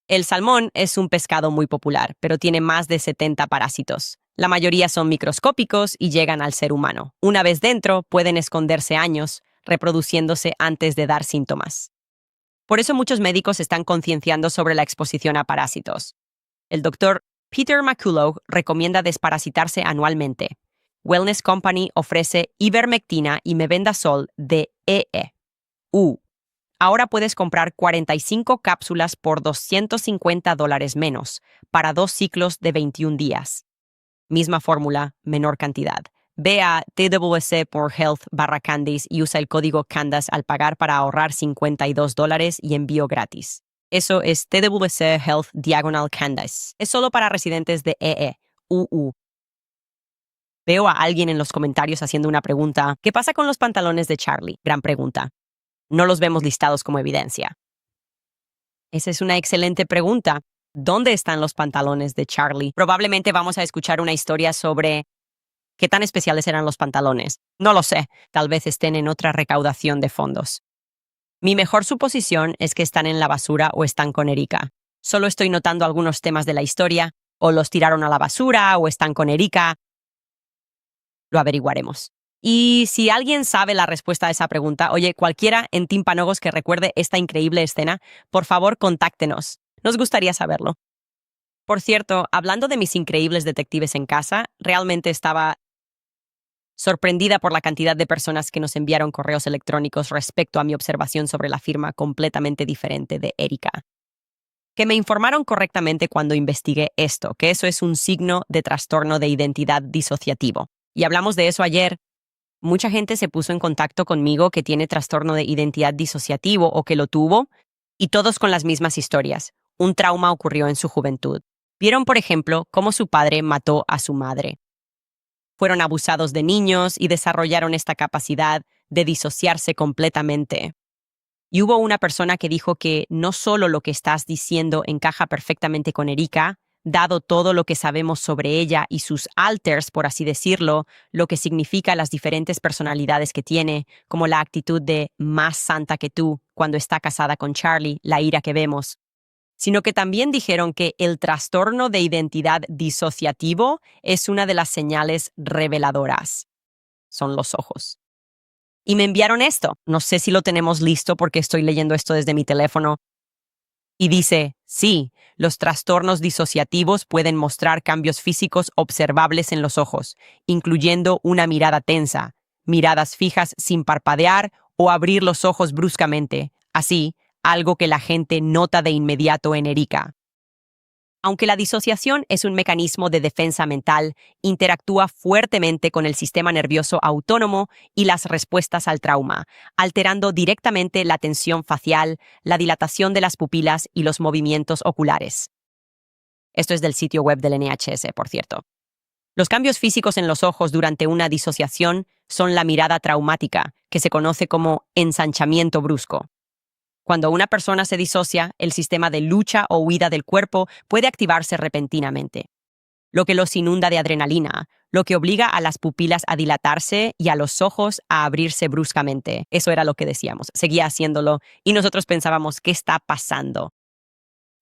El salmón es un pescado muy popular, pero tiene más de 70 parásitos. La mayoría son microscópicos y llegan al ser humano. Una vez dentro, pueden esconderse años, reproduciéndose antes de dar síntomas. Por eso muchos médicos están concienciando sobre la exposición a parásitos. El doctor Peter McCullough recomienda desparasitarse anualmente. Wellness Company ofrece ivermectina y mebendazol de EEU. Ahora puedes comprar 45 cápsulas por $250 menos, para 2 ciclos de 21 días. Misma fórmula, menor cantidad. Ve a twc.health/Candice y usa el código CANDACE al pagar para ahorrar $52 y envío gratis. Eso es twc.health/Candice. Es solo para residentes de EEUU. Veo a alguien en los comentarios haciendo una pregunta. ¿Qué pasa con los pantalones de Charlie? Gran pregunta. No los vemos listados como evidencia. Esa es una excelente pregunta. ¿Dónde están los pantalones de Charlie? Probablemente vamos a escuchar una historia sobre qué tan especiales eran los pantalones. No lo sé. Tal vez estén en otra recaudación de fondos. Mi mejor suposición es que están en la basura o están con Erika. Solo estoy notando algunos temas de la historia. O los tiraron a la basura o están con Erika. Lo averiguaremos. Y si alguien sabe la respuesta a esa pregunta, oye, cualquiera en Timpanogos que recuerde esta increíble escena, por favor, contáctenos. Nos gustaría saberlo. Por cierto, hablando de mis increíbles detectives en casa, realmente estaba sorprendida por la cantidad de personas que nos enviaron correos electrónicos respecto a mi observación sobre la firma completamente diferente de Erika, que me informaron correctamente cuando investigué esto, que eso es un signo de trastorno de identidad disociativo. Y hablamos de eso ayer. Mucha gente se puso en contacto conmigo que tiene trastorno de identidad disociativo o que lo tuvo, y todos con las mismas historias. Un trauma ocurrió en su juventud. Vieron, por ejemplo, cómo su padre mató a su madre. Fueron abusados de niños y desarrollaron esta capacidad de disociarse completamente. Y hubo una persona que dijo que no solo lo que estás diciendo encaja perfectamente con Erika, dado todo lo que sabemos sobre ella y sus alters, por así decirlo, lo que significa las diferentes personalidades que tiene, como la actitud de más santa que tú cuando está casada con Charlie, la ira que vemos, sino que también dijeron que el trastorno de identidad disociativo es una de las señales reveladoras. Son los ojos. Y me enviaron esto. No sé si lo tenemos listo porque estoy leyendo esto desde mi teléfono. Y dice, sí, los trastornos disociativos pueden mostrar cambios físicos observables en los ojos, incluyendo una mirada tensa, miradas fijas sin parpadear o abrir los ojos bruscamente. Así, algo que la gente nota de inmediato en Erika. Aunque la disociación es un mecanismo de defensa mental, interactúa fuertemente con el sistema nervioso autónomo y las respuestas al trauma, alterando directamente la tensión facial, la dilatación de las pupilas y los movimientos oculares. Esto es del sitio web del NHS, por cierto. Los cambios físicos en los ojos durante una disociación son la mirada traumática, que se conoce como ensanchamiento brusco. Cuando una persona se disocia, el sistema de lucha o huida del cuerpo puede activarse repentinamente, lo que los inunda de adrenalina, lo que obliga a las pupilas a dilatarse y a los ojos a abrirse bruscamente. Eso era lo que decíamos. Seguía haciéndolo y nosotros pensábamos, ¿qué está pasando?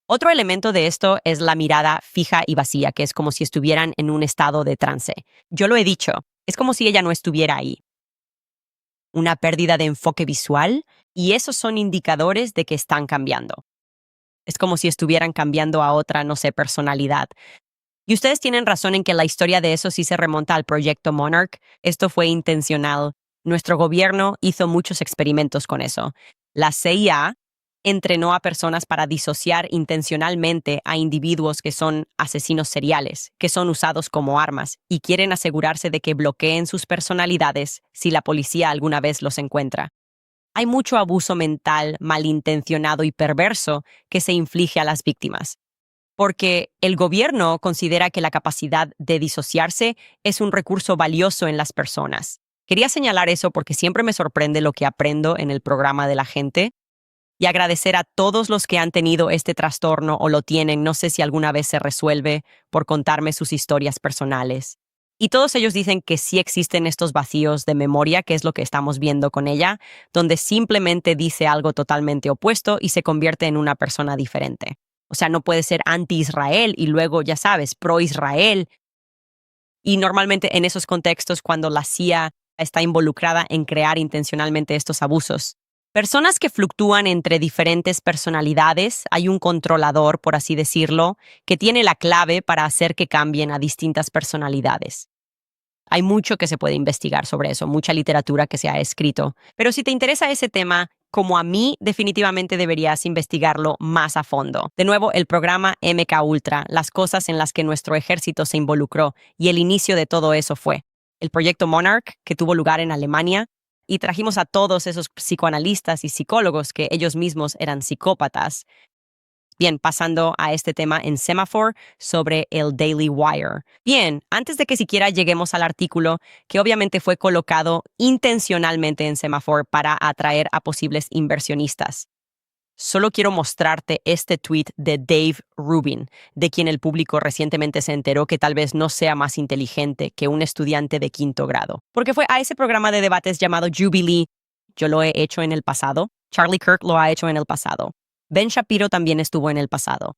Otro elemento de esto es la mirada fija y vacía, que es como si estuvieran en un estado de trance. Yo lo he dicho, es como si ella no estuviera ahí. Una pérdida de enfoque visual, y esos son indicadores de que están cambiando. Es como si estuvieran cambiando a otra, no sé, personalidad. Y ustedes tienen razón en que la historia de eso sí se remonta al proyecto Monarch. Esto fue intencional. Nuestro gobierno hizo muchos experimentos con eso. La CIA entrenó a personas para disociar intencionalmente a individuos que son asesinos seriales, que son usados como armas, y quieren asegurarse de que bloqueen sus personalidades si la policía alguna vez los encuentra. Hay mucho abuso mental, malintencionado y perverso que se inflige a las víctimas, porque el gobierno considera que la capacidad de disociarse es un recurso valioso en las personas. Quería señalar eso porque siempre me sorprende lo que aprendo en el programa de la gente, y agradecer a todos los que han tenido este trastorno o lo tienen, no sé si alguna vez se resuelve, por contarme sus historias personales. Y todos ellos dicen que sí existen estos vacíos de memoria, que es lo que estamos viendo con ella, donde simplemente dice algo totalmente opuesto y se convierte en una persona diferente. O sea, no puede ser anti-Israel y luego, ya sabes, pro-Israel. Y normalmente en esos contextos, cuando la CIA está involucrada en crear intencionalmente estos abusos, personas que fluctúan entre diferentes personalidades, hay un controlador, por así decirlo, que tiene la clave para hacer que cambien a distintas personalidades. Hay mucho que se puede investigar sobre eso, mucha literatura que se ha escrito. Pero si te interesa ese tema, como a mí, definitivamente deberías investigarlo más a fondo. De nuevo, el programa MK Ultra, las cosas en las que nuestro ejército se involucró, y el inicio de todo eso fue el proyecto Monarch, que tuvo lugar en Alemania, y trajimos a todos esos psicoanalistas y psicólogos que ellos mismos eran psicópatas. Bien, pasando a este tema en Semaphore sobre el Daily Wire. Bien, antes de que siquiera lleguemos al artículo, que obviamente fue colocado intencionalmente en Semaphore para atraer a posibles inversionistas, solo quiero mostrarte este tweet de Dave Rubin, de quien el público recientemente se enteró que tal vez no sea más inteligente que un estudiante de 5º grado. Porque fue a ese programa de debates llamado Jubilee. Yo lo he hecho en el pasado. Charlie Kirk lo ha hecho en el pasado. Ben Shapiro también estuvo en el pasado.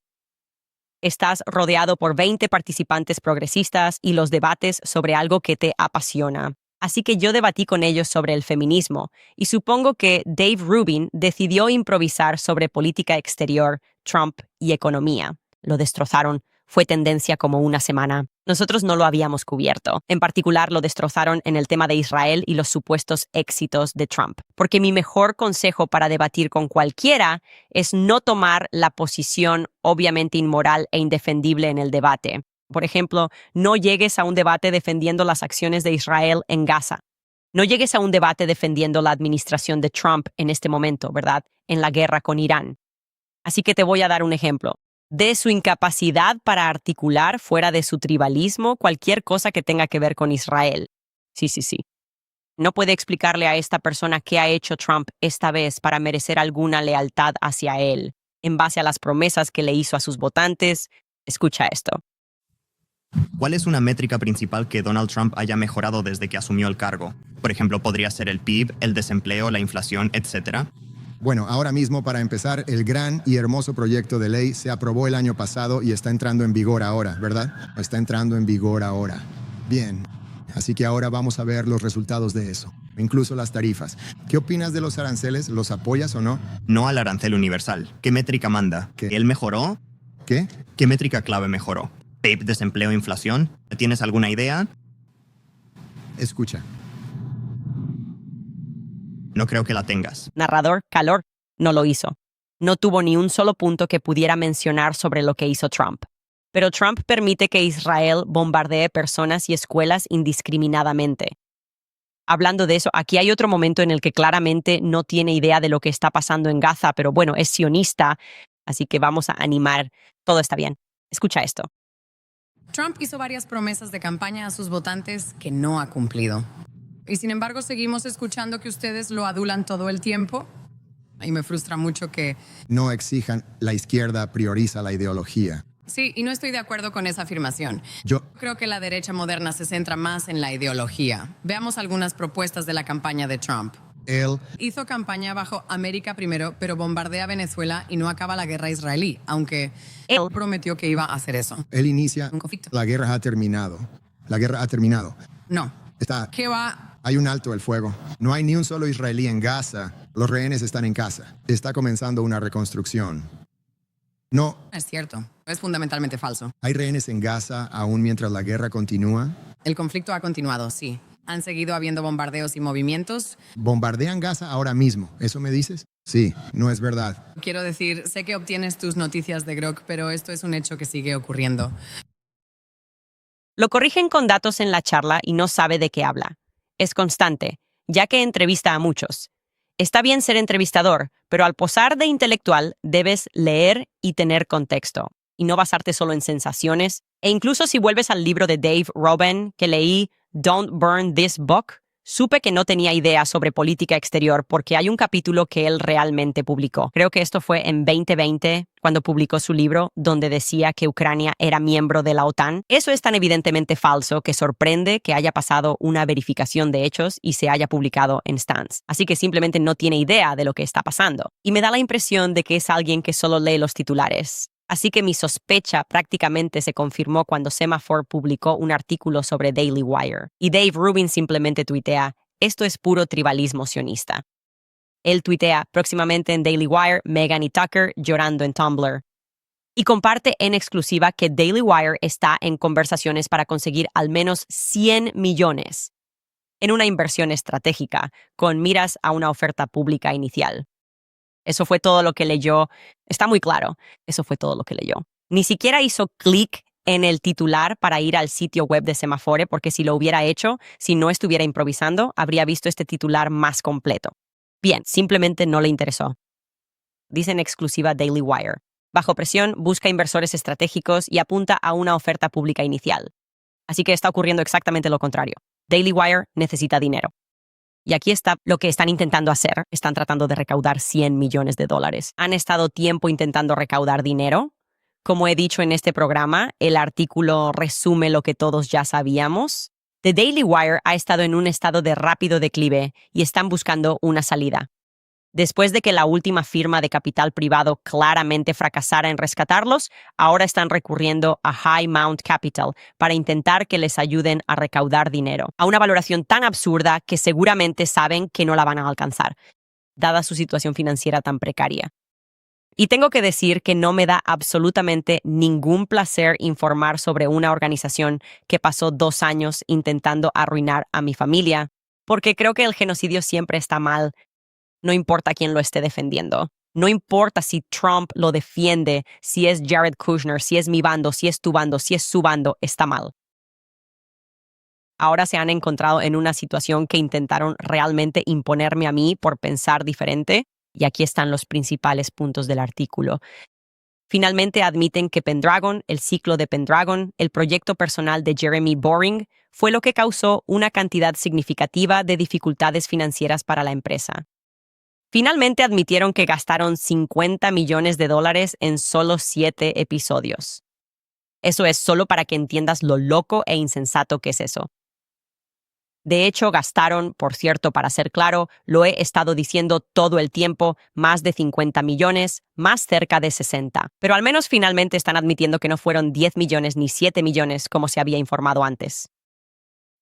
Estás rodeado por 20 participantes progresistas y los debates sobre algo que te apasiona. Así que yo debatí con ellos sobre el feminismo, y supongo que Dave Rubin decidió improvisar sobre política exterior, Trump y economía. Lo destrozaron fue tendencia como una semana. Nosotros no lo habíamos cubierto. En particular, lo destrozaron en el tema de Israel y los supuestos éxitos de Trump. Porque mi mejor consejo para debatir con cualquiera es no tomar la posición obviamente inmoral e indefendible en el debate. Por ejemplo, no llegues a un debate defendiendo las acciones de Israel en Gaza. No llegues a un debate defendiendo la administración de Trump en este momento, ¿verdad? En la guerra con Irán. Así que te voy a dar un ejemplo. De su incapacidad para articular fuera de su tribalismo cualquier cosa que tenga que ver con Israel. Sí. No puede explicarle a esta persona qué ha hecho Trump esta vez para merecer alguna lealtad hacia él, en base a las promesas que le hizo a sus votantes. Escucha esto. ¿Cuál es una métrica principal que Donald Trump haya mejorado desde que asumió el cargo? Por ejemplo, podría ser el PIB, el desempleo, la inflación, etc. Bueno, ahora mismo, para empezar, el gran y hermoso proyecto de ley se aprobó el año pasado y está entrando en vigor ahora, ¿verdad? Está entrando en vigor ahora. Bien. Así que ahora vamos a ver los resultados de eso, incluso las tarifas. ¿Qué opinas de los aranceles? ¿Los apoyas o no? No al arancel universal. ¿Qué métrica manda? ¿Qué? ¿Él mejoró? ¿Qué? ¿Qué métrica clave mejoró? ¿PIB, desempleo, inflación? ¿Tienes alguna idea? Escucha. No creo que la tengas. Narrador, calor, no lo hizo. No tuvo ni un solo punto que pudiera mencionar sobre lo que hizo Trump. Pero Trump permite que Israel bombardee personas y escuelas indiscriminadamente. Hablando de eso, aquí hay otro momento en el que claramente no tiene idea de lo que está pasando en Gaza, pero bueno, es sionista, así que vamos a animar. Todo está bien. Escucha esto. Trump hizo varias promesas de campaña a sus votantes que no ha cumplido. Y sin embargo, seguimos escuchando que ustedes lo adulan todo el tiempo. Y me frustra mucho que... No exijan, la izquierda prioriza la ideología. Sí, y no estoy de acuerdo con esa afirmación. Yo Creo que la derecha moderna se centra más en la ideología. Veamos algunas propuestas de la campaña de Trump. Él Hizo campaña bajo América primero, pero bombardea Venezuela y no acaba la guerra israelí, aunque Él prometió que iba a hacer eso. inicia. Un conflicto. La guerra ha terminado. La guerra ha terminado. No. Está. ¿Qué va? Hay un alto el fuego. No hay ni un solo israelí en Gaza. Los rehenes están en casa. Está comenzando una reconstrucción. No, Es cierto. Es fundamentalmente falso. hay rehenes en Gaza aún mientras la guerra continúa. El conflicto ha continuado, sí. Han seguido habiendo bombardeos y movimientos. Bombardean Gaza ahora mismo. ¿Eso me dices? Sí, no es verdad. Quiero decir, sé que obtienes tus noticias de Grok, pero esto es un hecho que sigue ocurriendo. lo corrigen con datos en la charla y no sabe de qué habla. Es constante, ya que entrevista a muchos. Está bien ser entrevistador, pero al posar de intelectual debes leer y tener contexto, y no basarte solo en sensaciones. E incluso si vuelves al libro de Dave Rubin que leí, Don't Burn This Book, supe que no tenía idea sobre política exterior porque hay un capítulo que él realmente publicó. Creo que esto fue en 2020, cuando publicó su libro, donde decía que Ucrania era miembro de la OTAN. Eso es tan evidentemente falso que sorprende que haya pasado una verificación de hechos y se haya publicado en Stance. Así que simplemente no tiene idea de lo que está pasando. Y me da la impresión de que es alguien que solo lee los titulares. Así que mi sospecha prácticamente se confirmó cuando Semafor publicó un artículo sobre Daily Wire. Y Dave Rubin simplemente tuitea, esto es puro tribalismo sionista. Él tuitea próximamente en Daily Wire, Meghan y Tucker llorando en Tumblr. Y comparte en exclusiva que Daily Wire está en conversaciones para conseguir al menos 100 millones en una inversión estratégica, con miras a una oferta pública inicial. Eso fue todo lo que leyó. Está muy claro. Eso fue todo lo que leyó. Ni siquiera hizo clic en el titular para ir al sitio web de Semafor, porque si lo hubiera hecho, si no estuviera improvisando, habría visto este titular más completo. Bien, simplemente no le interesó. Dice en exclusiva Daily Wire. Bajo presión, busca inversores estratégicos y apunta a una oferta pública inicial. Así que está ocurriendo exactamente lo contrario. Daily Wire necesita dinero. Y aquí está lo que están intentando hacer. Están tratando de recaudar $100 millones. Han estado tiempo intentando recaudar dinero. Como he dicho en este programa, el artículo resume lo que todos ya sabíamos. The Daily Wire ha estado en un estado de rápido declive y están buscando una salida. Después de que la última firma de capital privado claramente fracasara en rescatarlos, ahora están recurriendo a High Mount Capital para intentar que les ayuden a recaudar dinero, a una valoración tan absurda que seguramente saben que no la van a alcanzar, dada su situación financiera tan precaria. Y tengo que decir que no me da absolutamente ningún placer informar sobre una organización que pasó 2 años intentando arruinar a mi familia, porque creo que el genocidio siempre está mal, no importa quién lo esté defendiendo. No importa si Trump lo defiende, si es Jared Kushner, si es mi bando, si es tu bando, si es su bando, está mal. Ahora se han encontrado en una situación que intentaron realmente imponerme a mí por pensar diferente, y aquí están los principales puntos del artículo. Finalmente admiten que Pendragon, el ciclo de Pendragon, el proyecto personal de Jeremy Boring, fue lo que causó una cantidad significativa de dificultades financieras para la empresa. Finalmente admitieron que gastaron $50 millones en solo 7 episodios. Eso es solo para que entiendas lo loco e insensato que es eso. De hecho, gastaron, por cierto, para ser claro, lo he estado diciendo todo el tiempo, más de 50 millones, más cerca de 60. Pero al menos finalmente están admitiendo que no fueron 10 millones ni 7 millones como se había informado antes.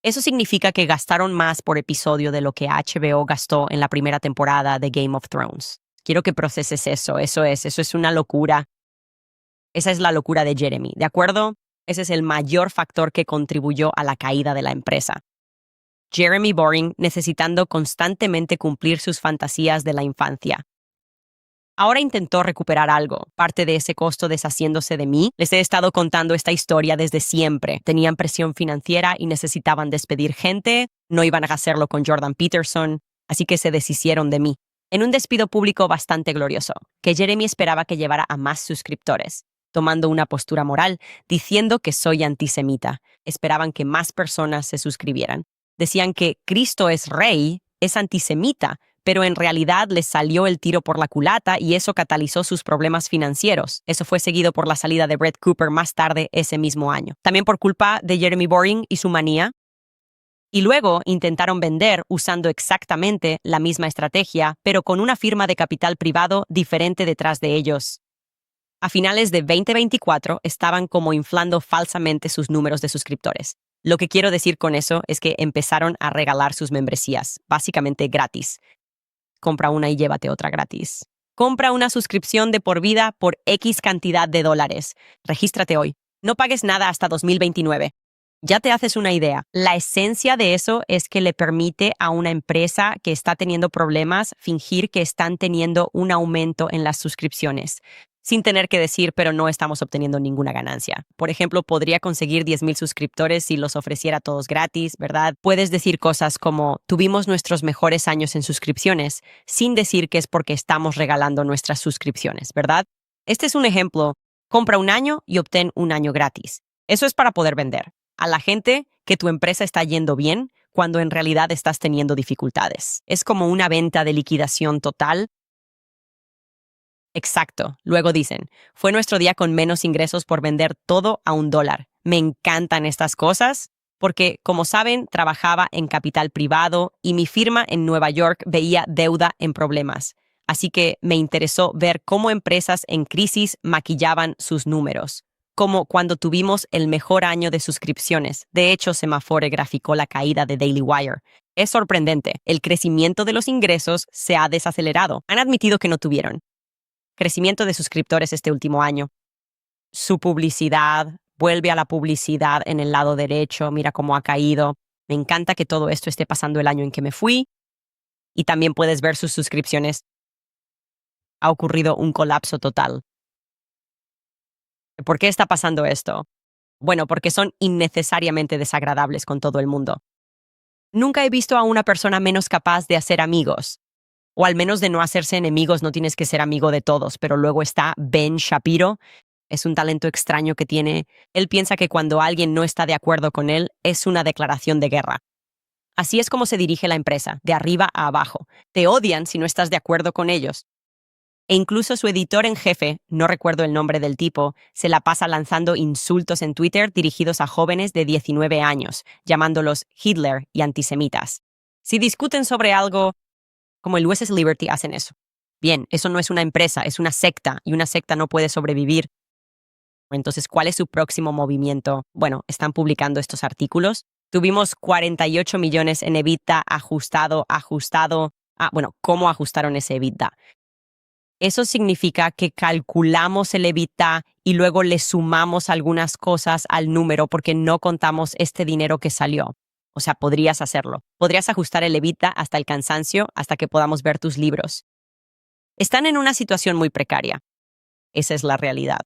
Eso significa que gastaron más por episodio de lo que HBO gastó en la primera temporada de Game of Thrones. Quiero que proceses eso, eso es una locura. Esa es la locura de Jeremy, ¿de acuerdo? Ese es el mayor factor que contribuyó a la caída de la empresa. Jeremy Boring necesitando constantemente cumplir sus fantasías de la infancia. Ahora intentó recuperar algo, parte de ese costo deshaciéndose de mí. Les he estado contando esta historia desde siempre. Tenían presión financiera y necesitaban despedir gente, no iban a hacerlo con Jordan Peterson, así que se deshicieron de mí. En un despido público bastante glorioso, que Jeremy esperaba que llevara a más suscriptores, tomando una postura moral, diciendo que soy antisemita. Esperaban que más personas se suscribieran. Decían que Cristo es rey, es antisemita, pero en realidad les salió el tiro por la culata y eso catalizó sus problemas financieros. Eso fue seguido por la salida de Brett Cooper más tarde ese mismo año. También por culpa de Jeremy Boring y su manía. Y luego intentaron vender usando exactamente la misma estrategia, pero con una firma de capital privado diferente detrás de ellos. A finales de 2024 estaban como inflando falsamente sus números de suscriptores. Lo que quiero decir con eso es que empezaron a regalar sus membresías, básicamente gratis. Compra una y llévate otra gratis. Compra una suscripción de por vida por X cantidad de dólares. Regístrate hoy. No pagues nada hasta 2029. Ya te haces una idea. La esencia de eso es que le permite a una empresa que está teniendo problemas fingir que están teniendo un aumento en las suscripciones, sin tener que decir, pero no estamos obteniendo ninguna ganancia. Por ejemplo, podría conseguir 10,000 suscriptores si los ofreciera todos gratis, ¿verdad? Puedes decir cosas como, tuvimos nuestros mejores años en suscripciones, sin decir que es porque estamos regalando nuestras suscripciones, ¿verdad? Este es un ejemplo. Compra un año y obtén un año gratis. Eso es para poder vender a la gente que tu empresa está yendo bien cuando en realidad estás teniendo dificultades. Es como una venta de liquidación total. Exacto. Luego dicen, fue nuestro día con menos ingresos por vender todo a $1. Me encantan estas cosas porque, como saben, trabajaba en capital privado y mi firma en Nueva York veía deuda en problemas. Así que me interesó ver cómo empresas en crisis maquillaban sus números, como cuando tuvimos el mejor año de suscripciones. De hecho, Semaphore graficó la caída de Daily Wire. Es sorprendente. El crecimiento de los ingresos se ha desacelerado. Han admitido que no tuvieron crecimiento de suscriptores este último año. Su publicidad, vuelve a la publicidad en el lado derecho, mira cómo ha caído. Me encanta que todo esto esté pasando el año en que me fui. Y también puedes ver sus suscripciones. Ha ocurrido un colapso total. ¿Por qué está pasando esto? Bueno, porque son innecesariamente desagradables con todo el mundo. Nunca he visto a una persona menos capaz de hacer amigos. O al menos de no hacerse enemigos, no tienes que ser amigo de todos. Pero luego está Ben Shapiro. Es un talento extraño que tiene. Él piensa que cuando alguien no está de acuerdo con él, es una declaración de guerra. Así es como se dirige la empresa, de arriba a abajo. Te odian si no estás de acuerdo con ellos. E incluso su editor en jefe, no recuerdo el nombre del tipo, se la pasa lanzando insultos en Twitter dirigidos a jóvenes de 19 años, llamándolos Hitler y antisemitas. Si discuten sobre algo, como el USS Liberty, hacen eso. Bien, eso no es una empresa, es una secta, y una secta no puede sobrevivir. Entonces, ¿cuál es su próximo movimiento? Bueno, están publicando estos artículos. Tuvimos 48 millones en EBITDA ajustado. ¿Cómo ajustaron ese EBITDA? Eso significa que calculamos el EBITDA y luego le sumamos algunas cosas al número porque no contamos este dinero que salió. O sea, podrías hacerlo. Podrías ajustar el EBITDA hasta el cansancio, hasta que podamos ver tus libros. Están en una situación muy precaria. Esa es la realidad.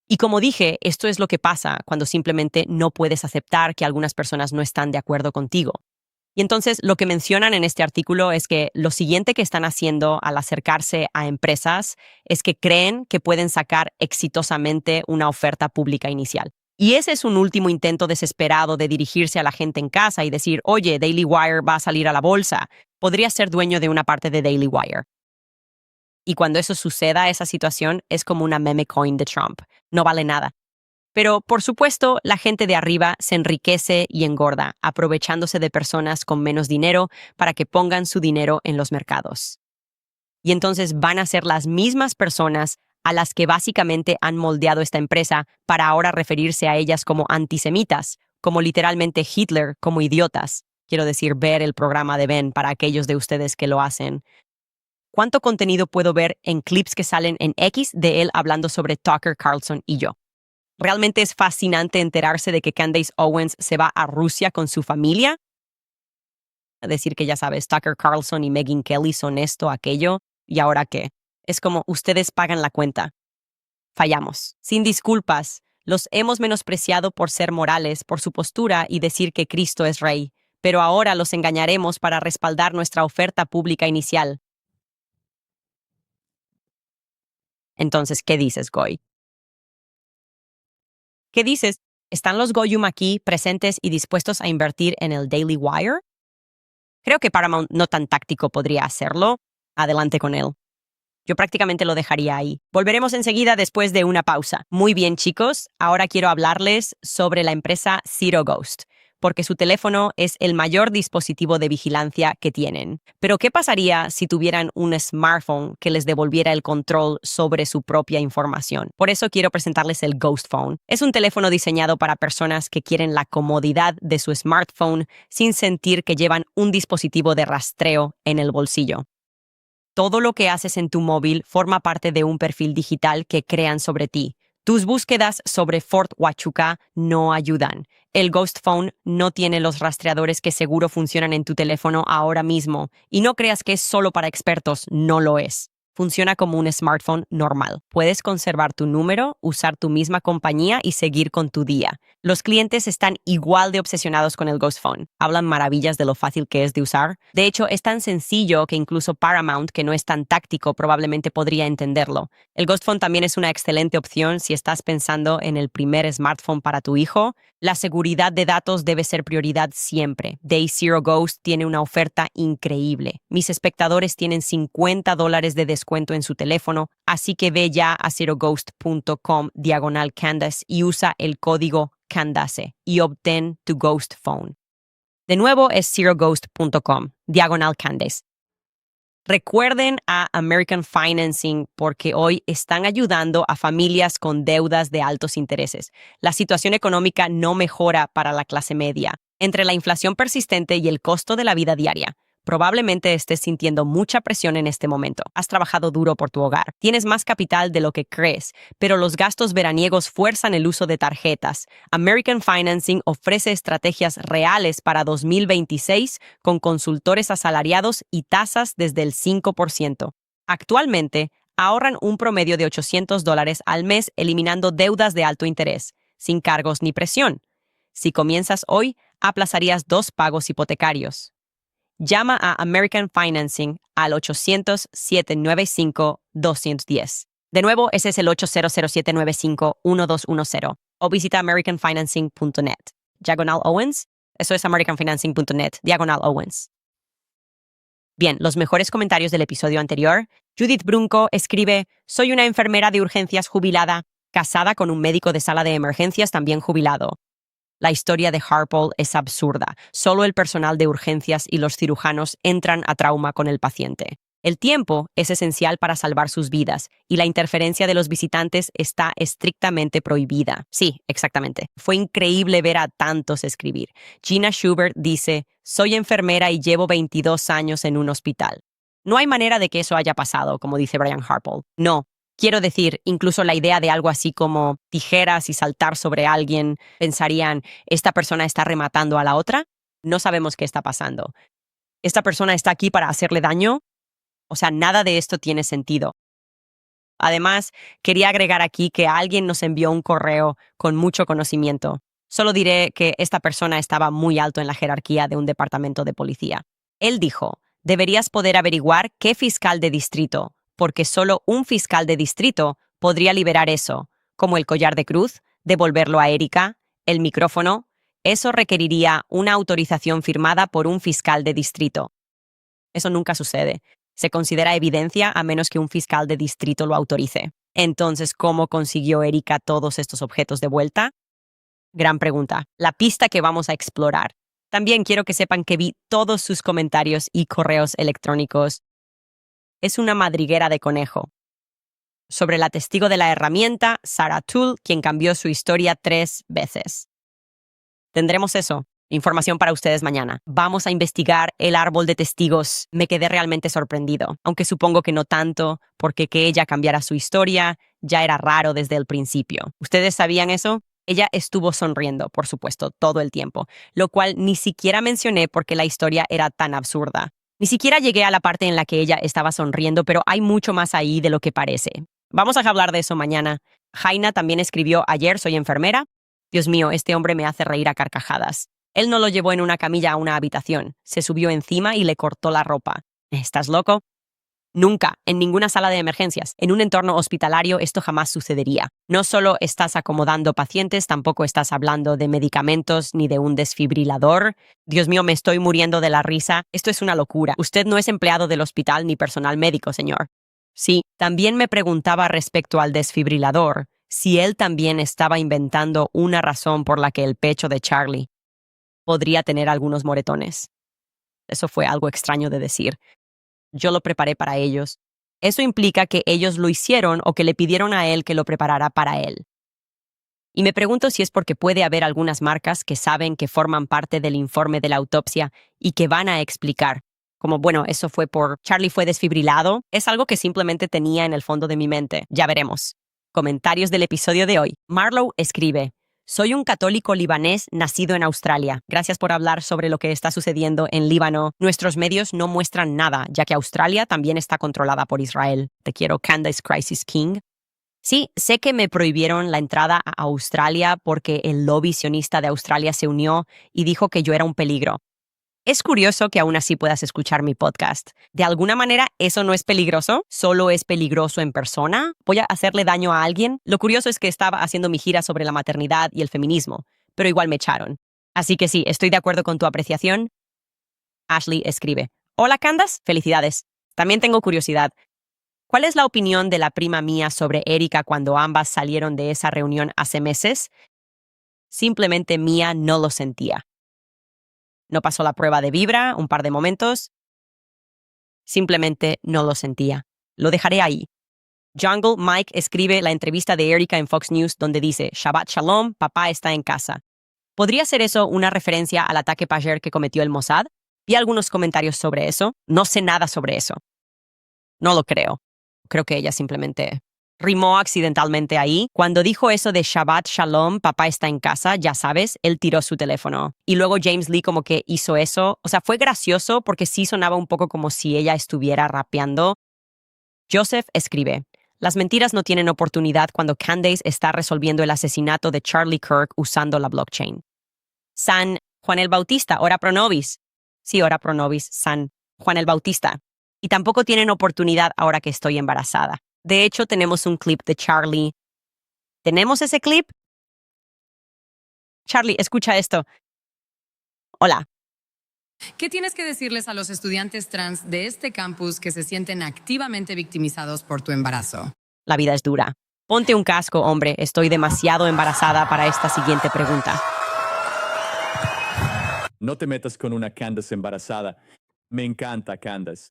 Y como dije, esto es lo que pasa cuando simplemente no puedes aceptar que algunas personas no están de acuerdo contigo. Y entonces lo que mencionan en este artículo es que lo siguiente que están haciendo al acercarse a empresas es que creen que pueden sacar exitosamente una oferta pública inicial. Y ese es un último intento desesperado de dirigirse a la gente en casa y decir, oye, Daily Wire va a salir a la bolsa. Podrías ser dueño de una parte de Daily Wire. Y cuando eso suceda, esa situación es como una meme coin de Trump. No vale nada. Pero, por supuesto, la gente de arriba se enriquece y engorda, aprovechándose de personas con menos dinero para que pongan su dinero en los mercados. Y entonces van a ser las mismas personas a las que básicamente han moldeado esta empresa para ahora referirse a ellas como antisemitas, como literalmente Hitler, como idiotas. Quiero decir, ver el programa de Ben para aquellos de ustedes que lo hacen. ¿Cuánto contenido puedo ver en clips que salen en X de él hablando sobre Tucker Carlson y yo? Realmente es fascinante enterarse de que Candace Owens se va a Rusia con su familia. Decir que ya sabes, Tucker Carlson y Megyn Kelly son esto, aquello, ¿y ahora qué? Es como ustedes pagan la cuenta. Fallamos. Sin disculpas, los hemos menospreciado por ser morales, por su postura y decir que Cristo es rey, pero ahora los engañaremos para respaldar nuestra oferta pública inicial. Entonces, ¿qué dices, Goy? ¿Qué dices? ¿Están los Goyum aquí presentes y dispuestos a invertir en el Daily Wire? Creo que Paramount no tan táctico podría hacerlo. Adelante con él. Yo prácticamente lo dejaría ahí. Volveremos enseguida después de una pausa. Muy bien, chicos. Ahora quiero hablarles sobre la empresa Zero Ghost, porque su teléfono es el mayor dispositivo de vigilancia que tienen. Pero, ¿qué pasaría si tuvieran un smartphone que les devolviera el control sobre su propia información? Por eso quiero presentarles el Ghost Phone. Es un teléfono diseñado para personas que quieren la comodidad de su smartphone sin sentir que llevan un dispositivo de rastreo en el bolsillo. Todo lo que haces en tu móvil forma parte de un perfil digital que crean sobre ti. Tus búsquedas sobre Fort Huachuca no ayudan. El Ghost Phone no tiene los rastreadores que seguro funcionan en tu teléfono ahora mismo. Y no creas que es solo para expertos, no lo es. Funciona como un smartphone normal. Puedes conservar tu número, usar tu misma compañía y seguir con tu día. Los clientes están igual de obsesionados con el Ghost Phone. Hablan maravillas de lo fácil que es de usar. De hecho, es tan sencillo que incluso Paramount, que no es tan táctico, probablemente podría entenderlo. El Ghost Phone también es una excelente opción si estás pensando en el primer smartphone para tu hijo. La seguridad de datos debe ser prioridad siempre. Day Zero Ghost tiene una oferta increíble. Mis espectadores tienen $50 de descuento en su teléfono, así que ve ya a zeroghost.com/Candace y usa el código Candace y obtén tu Ghost Phone. De nuevo es zeroghost.com/Candace. Recuerden a American Financing porque hoy están ayudando a familias con deudas de altos intereses. La situación económica no mejora para la clase media. Entre la inflación persistente y el costo de la vida diaria, probablemente estés sintiendo mucha presión en este momento. Has trabajado duro por tu hogar. Tienes más capital de lo que crees, pero los gastos veraniegos fuerzan el uso de tarjetas. American Financing ofrece estrategias reales para 2026 con consultores asalariados y tasas desde el 5%. Actualmente, ahorran un promedio de $800 al mes eliminando deudas de alto interés, sin cargos ni presión. Si comienzas hoy, aplazarías 2 pagos hipotecarios. Llama a American Financing al 800-795-210. De nuevo, ese es el 800-795-1210. O visita americanfinancing.net. Diagonal Owens. Eso es americanfinancing.net. Diagonal Owens. Bien, los mejores comentarios del episodio anterior. Judith Brunco escribe, soy una enfermera de urgencias jubilada, casada con un médico de sala de emergencias también jubilado. La historia de Harpole es absurda. Solo el personal de urgencias y los cirujanos entran a trauma con el paciente. El tiempo es esencial para salvar sus vidas y la interferencia de los visitantes está estrictamente prohibida. Sí, exactamente. Fue increíble ver a tantos escribir. Gina Schubert dice, soy enfermera y llevo 22 años en un hospital. No hay manera de que eso haya pasado, como dice Brian Harple. No. Quiero decir, incluso la idea de algo así como tijeras y saltar sobre alguien, pensarían, ¿esta persona está rematando a la otra? No sabemos qué está pasando. ¿Esta persona está aquí para hacerle daño? O sea, nada de esto tiene sentido. Además, quería agregar aquí que alguien nos envió un correo con mucho conocimiento. Solo diré que esta persona estaba muy alto en la jerarquía de un departamento de policía. Él dijo, deberías poder averiguar qué fiscal de distrito, porque solo un fiscal de distrito podría liberar eso, como el collar de cruz, devolverlo a Erika, el micrófono. Eso requeriría una autorización firmada por un fiscal de distrito. Eso nunca sucede. Se considera evidencia a menos que un fiscal de distrito lo autorice. Entonces, ¿cómo consiguió Erika todos estos objetos de vuelta? Gran pregunta. La pista que vamos a explorar. También quiero que sepan que vi todos sus comentarios y correos electrónicos. Es una madriguera de conejo. Sobre la testigo de la herramienta, Sarah Toole, quien cambió su historia 3 veces. Tendremos eso. Información para ustedes mañana. Vamos a investigar el árbol de testigos. Me quedé realmente sorprendido, aunque supongo que no tanto, porque que ella cambiara su historia ya era raro desde el principio. ¿Ustedes sabían eso? Ella estuvo sonriendo, por supuesto, todo el tiempo, lo cual ni siquiera mencioné porque la historia era tan absurda. Ni siquiera llegué a la parte en la que ella estaba sonriendo, pero hay mucho más ahí de lo que parece. Vamos a hablar de eso mañana. Jaina también escribió, ayer soy enfermera. Dios mío, este hombre me hace reír a carcajadas. Él no lo llevó en una camilla a una habitación. Se subió encima y le cortó la ropa. ¿Estás loco? Nunca, en ninguna sala de emergencias. En un entorno hospitalario esto jamás sucedería. No solo estás acomodando pacientes, tampoco estás hablando de medicamentos ni de un desfibrilador. Dios mío, me estoy muriendo de la risa. Esto es una locura. Usted no es empleado del hospital ni personal médico, señor. Sí, también me preguntaba respecto al desfibrilador, si él también estaba inventando una razón por la que el pecho de Charlie podría tener algunos moretones. Eso fue algo extraño de decir. Yo lo preparé para ellos. Eso implica que ellos lo hicieron o que le pidieron a él que lo preparara para él. Y me pregunto si es porque puede haber algunas marcas que saben que forman parte del informe de la autopsia y que van a explicar, como, bueno, eso fue por Charlie fue desfibrilado. Es algo que simplemente tenía en el fondo de mi mente. Ya veremos. Comentarios del episodio de hoy. Marlowe escribe, soy un católico libanés nacido en Australia. Gracias por hablar sobre lo que está sucediendo en Líbano. Nuestros medios no muestran nada, ya que Australia también está controlada por Israel. Te quiero, Candace Crisis King. Sí, sé que me prohibieron la entrada a Australia porque el lobby sionista de Australia se unió y dijo que yo era un peligro. Es curioso que aún así puedas escuchar mi podcast. De alguna manera, ¿eso no es peligroso? ¿Solo es peligroso en persona? ¿Voy a hacerle daño a alguien? Lo curioso es que estaba haciendo mi gira sobre la maternidad y el feminismo, pero igual me echaron. Así que sí, estoy de acuerdo con tu apreciación. Ashley escribe, hola Candace, felicidades. También tengo curiosidad. ¿Cuál es la opinión de la prima mía sobre Erika cuando ambas salieron de esa reunión hace meses? Simplemente Mía no lo sentía. No pasó la prueba de vibra, un par de momentos. Simplemente no lo sentía. Lo dejaré ahí. Jungle Mike escribe la entrevista de Erika en Fox News donde dice, Shabbat Shalom, papá está en casa. ¿Podría ser eso una referencia al ataque Pager que cometió el Mossad? Vi algunos comentarios sobre eso. No sé nada sobre eso. No lo creo. Creo que ella simplemente rimó accidentalmente ahí. Cuando dijo eso de Shabbat Shalom, papá está en casa, ya sabes, él tiró su teléfono. Y luego James Lee como que hizo eso. O sea, fue gracioso porque sí sonaba un poco como si ella estuviera rapeando. Joseph escribe, las mentiras no tienen oportunidad cuando Candace está resolviendo el asesinato de Charlie Kirk usando la blockchain. San Juan el Bautista, ora pro nobis. Sí, ora pro nobis, San Juan el Bautista. Y tampoco tienen oportunidad ahora que estoy embarazada. De hecho, tenemos un clip de Charlie. ¿Tenemos ese clip? Charlie, escucha esto. Hola. ¿Qué tienes que decirles a los estudiantes trans de este campus que se sienten activamente victimizados por tu embarazo? La vida es dura. Ponte un casco, hombre. Estoy demasiado embarazada para esta siguiente pregunta. No te metas con una Candace embarazada. Me encanta Candace.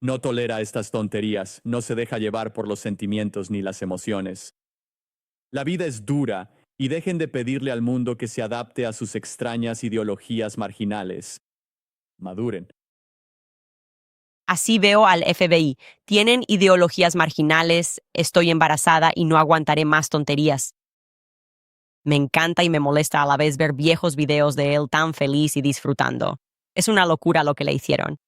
No tolera estas tonterías, no se deja llevar por los sentimientos ni las emociones. La vida es dura y dejen de pedirle al mundo que se adapte a sus extrañas ideologías marginales. Maduren. Así veo al FBI. Tienen ideologías marginales, estoy embarazada y no aguantaré más tonterías. Me encanta y me molesta a la vez ver viejos videos de él tan feliz y disfrutando. Es una locura lo que le hicieron.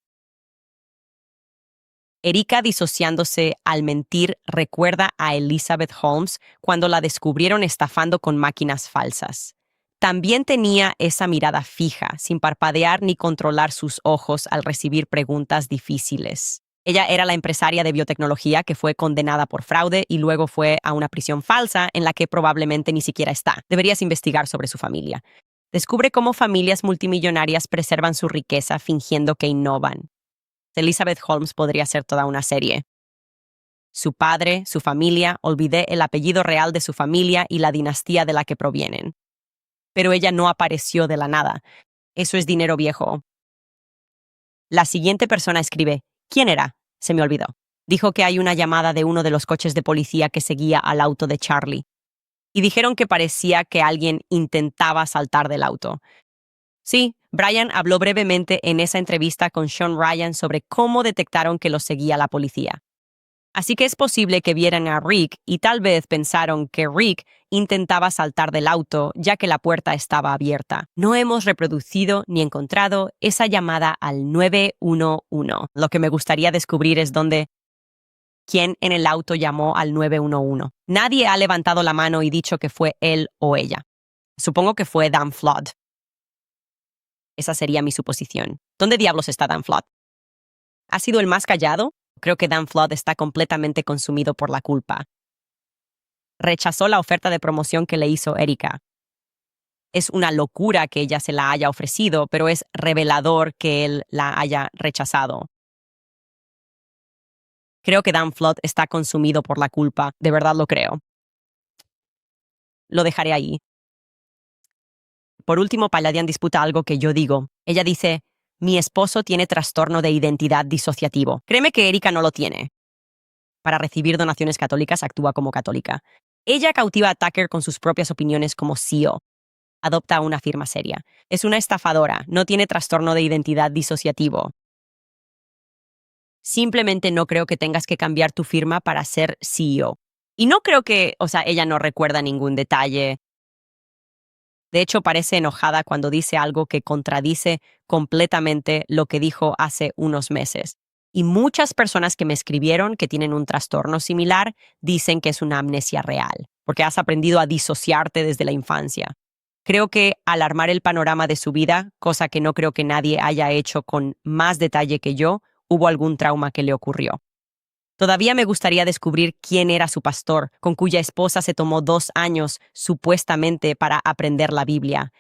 Erika disociándose al mentir recuerda a Elizabeth Holmes cuando la descubrieron estafando con máquinas falsas. También tenía esa mirada fija, sin parpadear ni controlar sus ojos al recibir preguntas difíciles. Ella era la empresaria de biotecnología que fue condenada por fraude y luego fue a una prisión falsa en la que probablemente ni siquiera está. Deberías investigar sobre su familia. Descubre cómo familias multimillonarias preservan su riqueza fingiendo que innovan. Elizabeth Holmes podría ser toda una serie. Su padre, su familia, olvidé el apellido real de su familia y la dinastía de la que provienen. Pero ella no apareció de la nada. Eso es dinero viejo. La siguiente persona escribe, ¿quién era? Se me olvidó. Dijo que hay una llamada de uno de los coches de policía que seguía al auto de Charlie. Y dijeron que parecía que alguien intentaba saltar del auto. Sí, Brian habló brevemente en esa entrevista con Sean Ryan sobre cómo detectaron que los seguía la policía. Así que es posible que vieran a Rick y tal vez pensaron que Rick intentaba saltar del auto ya que la puerta estaba abierta. No hemos reproducido ni encontrado esa llamada al 911. Lo que me gustaría descubrir es quién en el auto llamó al 911. Nadie ha levantado la mano y dicho que fue él o ella. Supongo que fue Dan Flood. Esa sería mi suposición. ¿Dónde diablos está Dan Flood? ¿Ha sido el más callado? Creo que Dan Flood está completamente consumido por la culpa. Rechazó la oferta de promoción que le hizo Erika. Es una locura que ella se la haya ofrecido, pero es revelador que él la haya rechazado. Creo que Dan Flood está consumido por la culpa. De verdad lo creo. Lo dejaré ahí. Por último, Palladian disputa algo que yo digo. Ella dice, mi esposo tiene trastorno de identidad disociativo. Créeme que Erika no lo tiene. Para recibir donaciones católicas actúa como católica. Ella cautiva a Tucker con sus propias opiniones como CEO. Adopta una firma seria. Es una estafadora. No tiene trastorno de identidad disociativo. Simplemente no creo que tengas que cambiar tu firma para ser CEO. Y no creo que, ella no recuerda ningún detalle. De hecho, parece enojada cuando dice algo que contradice completamente lo que dijo hace unos meses. Y muchas personas que me escribieron que tienen un trastorno similar dicen que es una amnesia real, porque has aprendido a disociarte desde la infancia. Creo que al armar el panorama de su vida, cosa que no creo que nadie haya hecho con más detalle que yo, hubo algún trauma que le ocurrió. Todavía me gustaría descubrir quién era su pastor, con cuya esposa se tomó 2 años, supuestamente, para aprender la Biblia.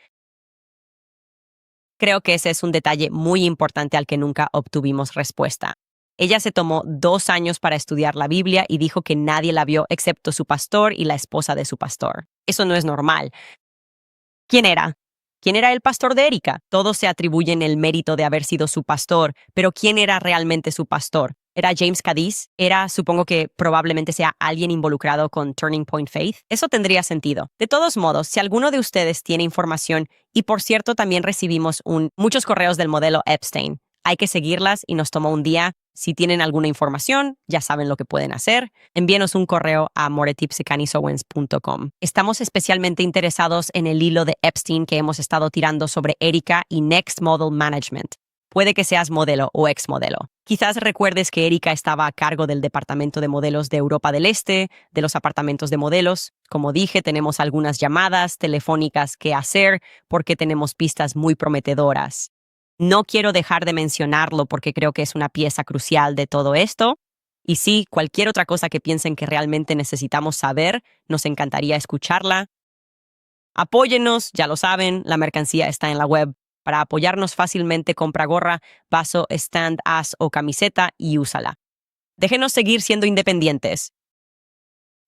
Creo que ese es un detalle muy importante al que nunca obtuvimos respuesta. Ella se tomó 2 años para estudiar la Biblia y dijo que nadie la vio excepto su pastor y la esposa de su pastor. Eso no es normal. ¿Quién era? ¿Quién era el pastor de Erika? Todos se atribuyen el mérito de haber sido su pastor, pero ¿quién era realmente su pastor? ¿Era James Cadiz? Supongo que probablemente sea alguien involucrado con Turning Point Faith. Eso tendría sentido. De todos modos, si alguno de ustedes tiene información, y por cierto también recibimos muchos correos del modelo Epstein, hay que seguirlas y nos tomó un día. Si tienen alguna información, ya saben lo que pueden hacer. Envíenos un correo a moretipscanisowens.com. Estamos especialmente interesados en el hilo de Epstein que hemos estado tirando sobre Erika y Next Model Management. Puede que seas modelo o ex modelo. Quizás recuerdes que Erika estaba a cargo del departamento de modelos de Europa del Este, de los apartamentos de modelos. Como dije, tenemos algunas llamadas telefónicas que hacer porque tenemos pistas muy prometedoras. No quiero dejar de mencionarlo porque creo que es una pieza crucial de todo esto. Y sí, cualquier otra cosa que piensen que realmente necesitamos saber, nos encantaría escucharla. Apóyennos, ya lo saben, la mercancía está en la web. Para apoyarnos fácilmente, compra gorra, vaso, stand, as o camiseta y úsala. Déjenos seguir siendo independientes.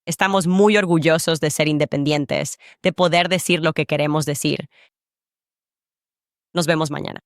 Estamos muy orgullosos de ser independientes, de poder decir lo que queremos decir. Nos vemos mañana.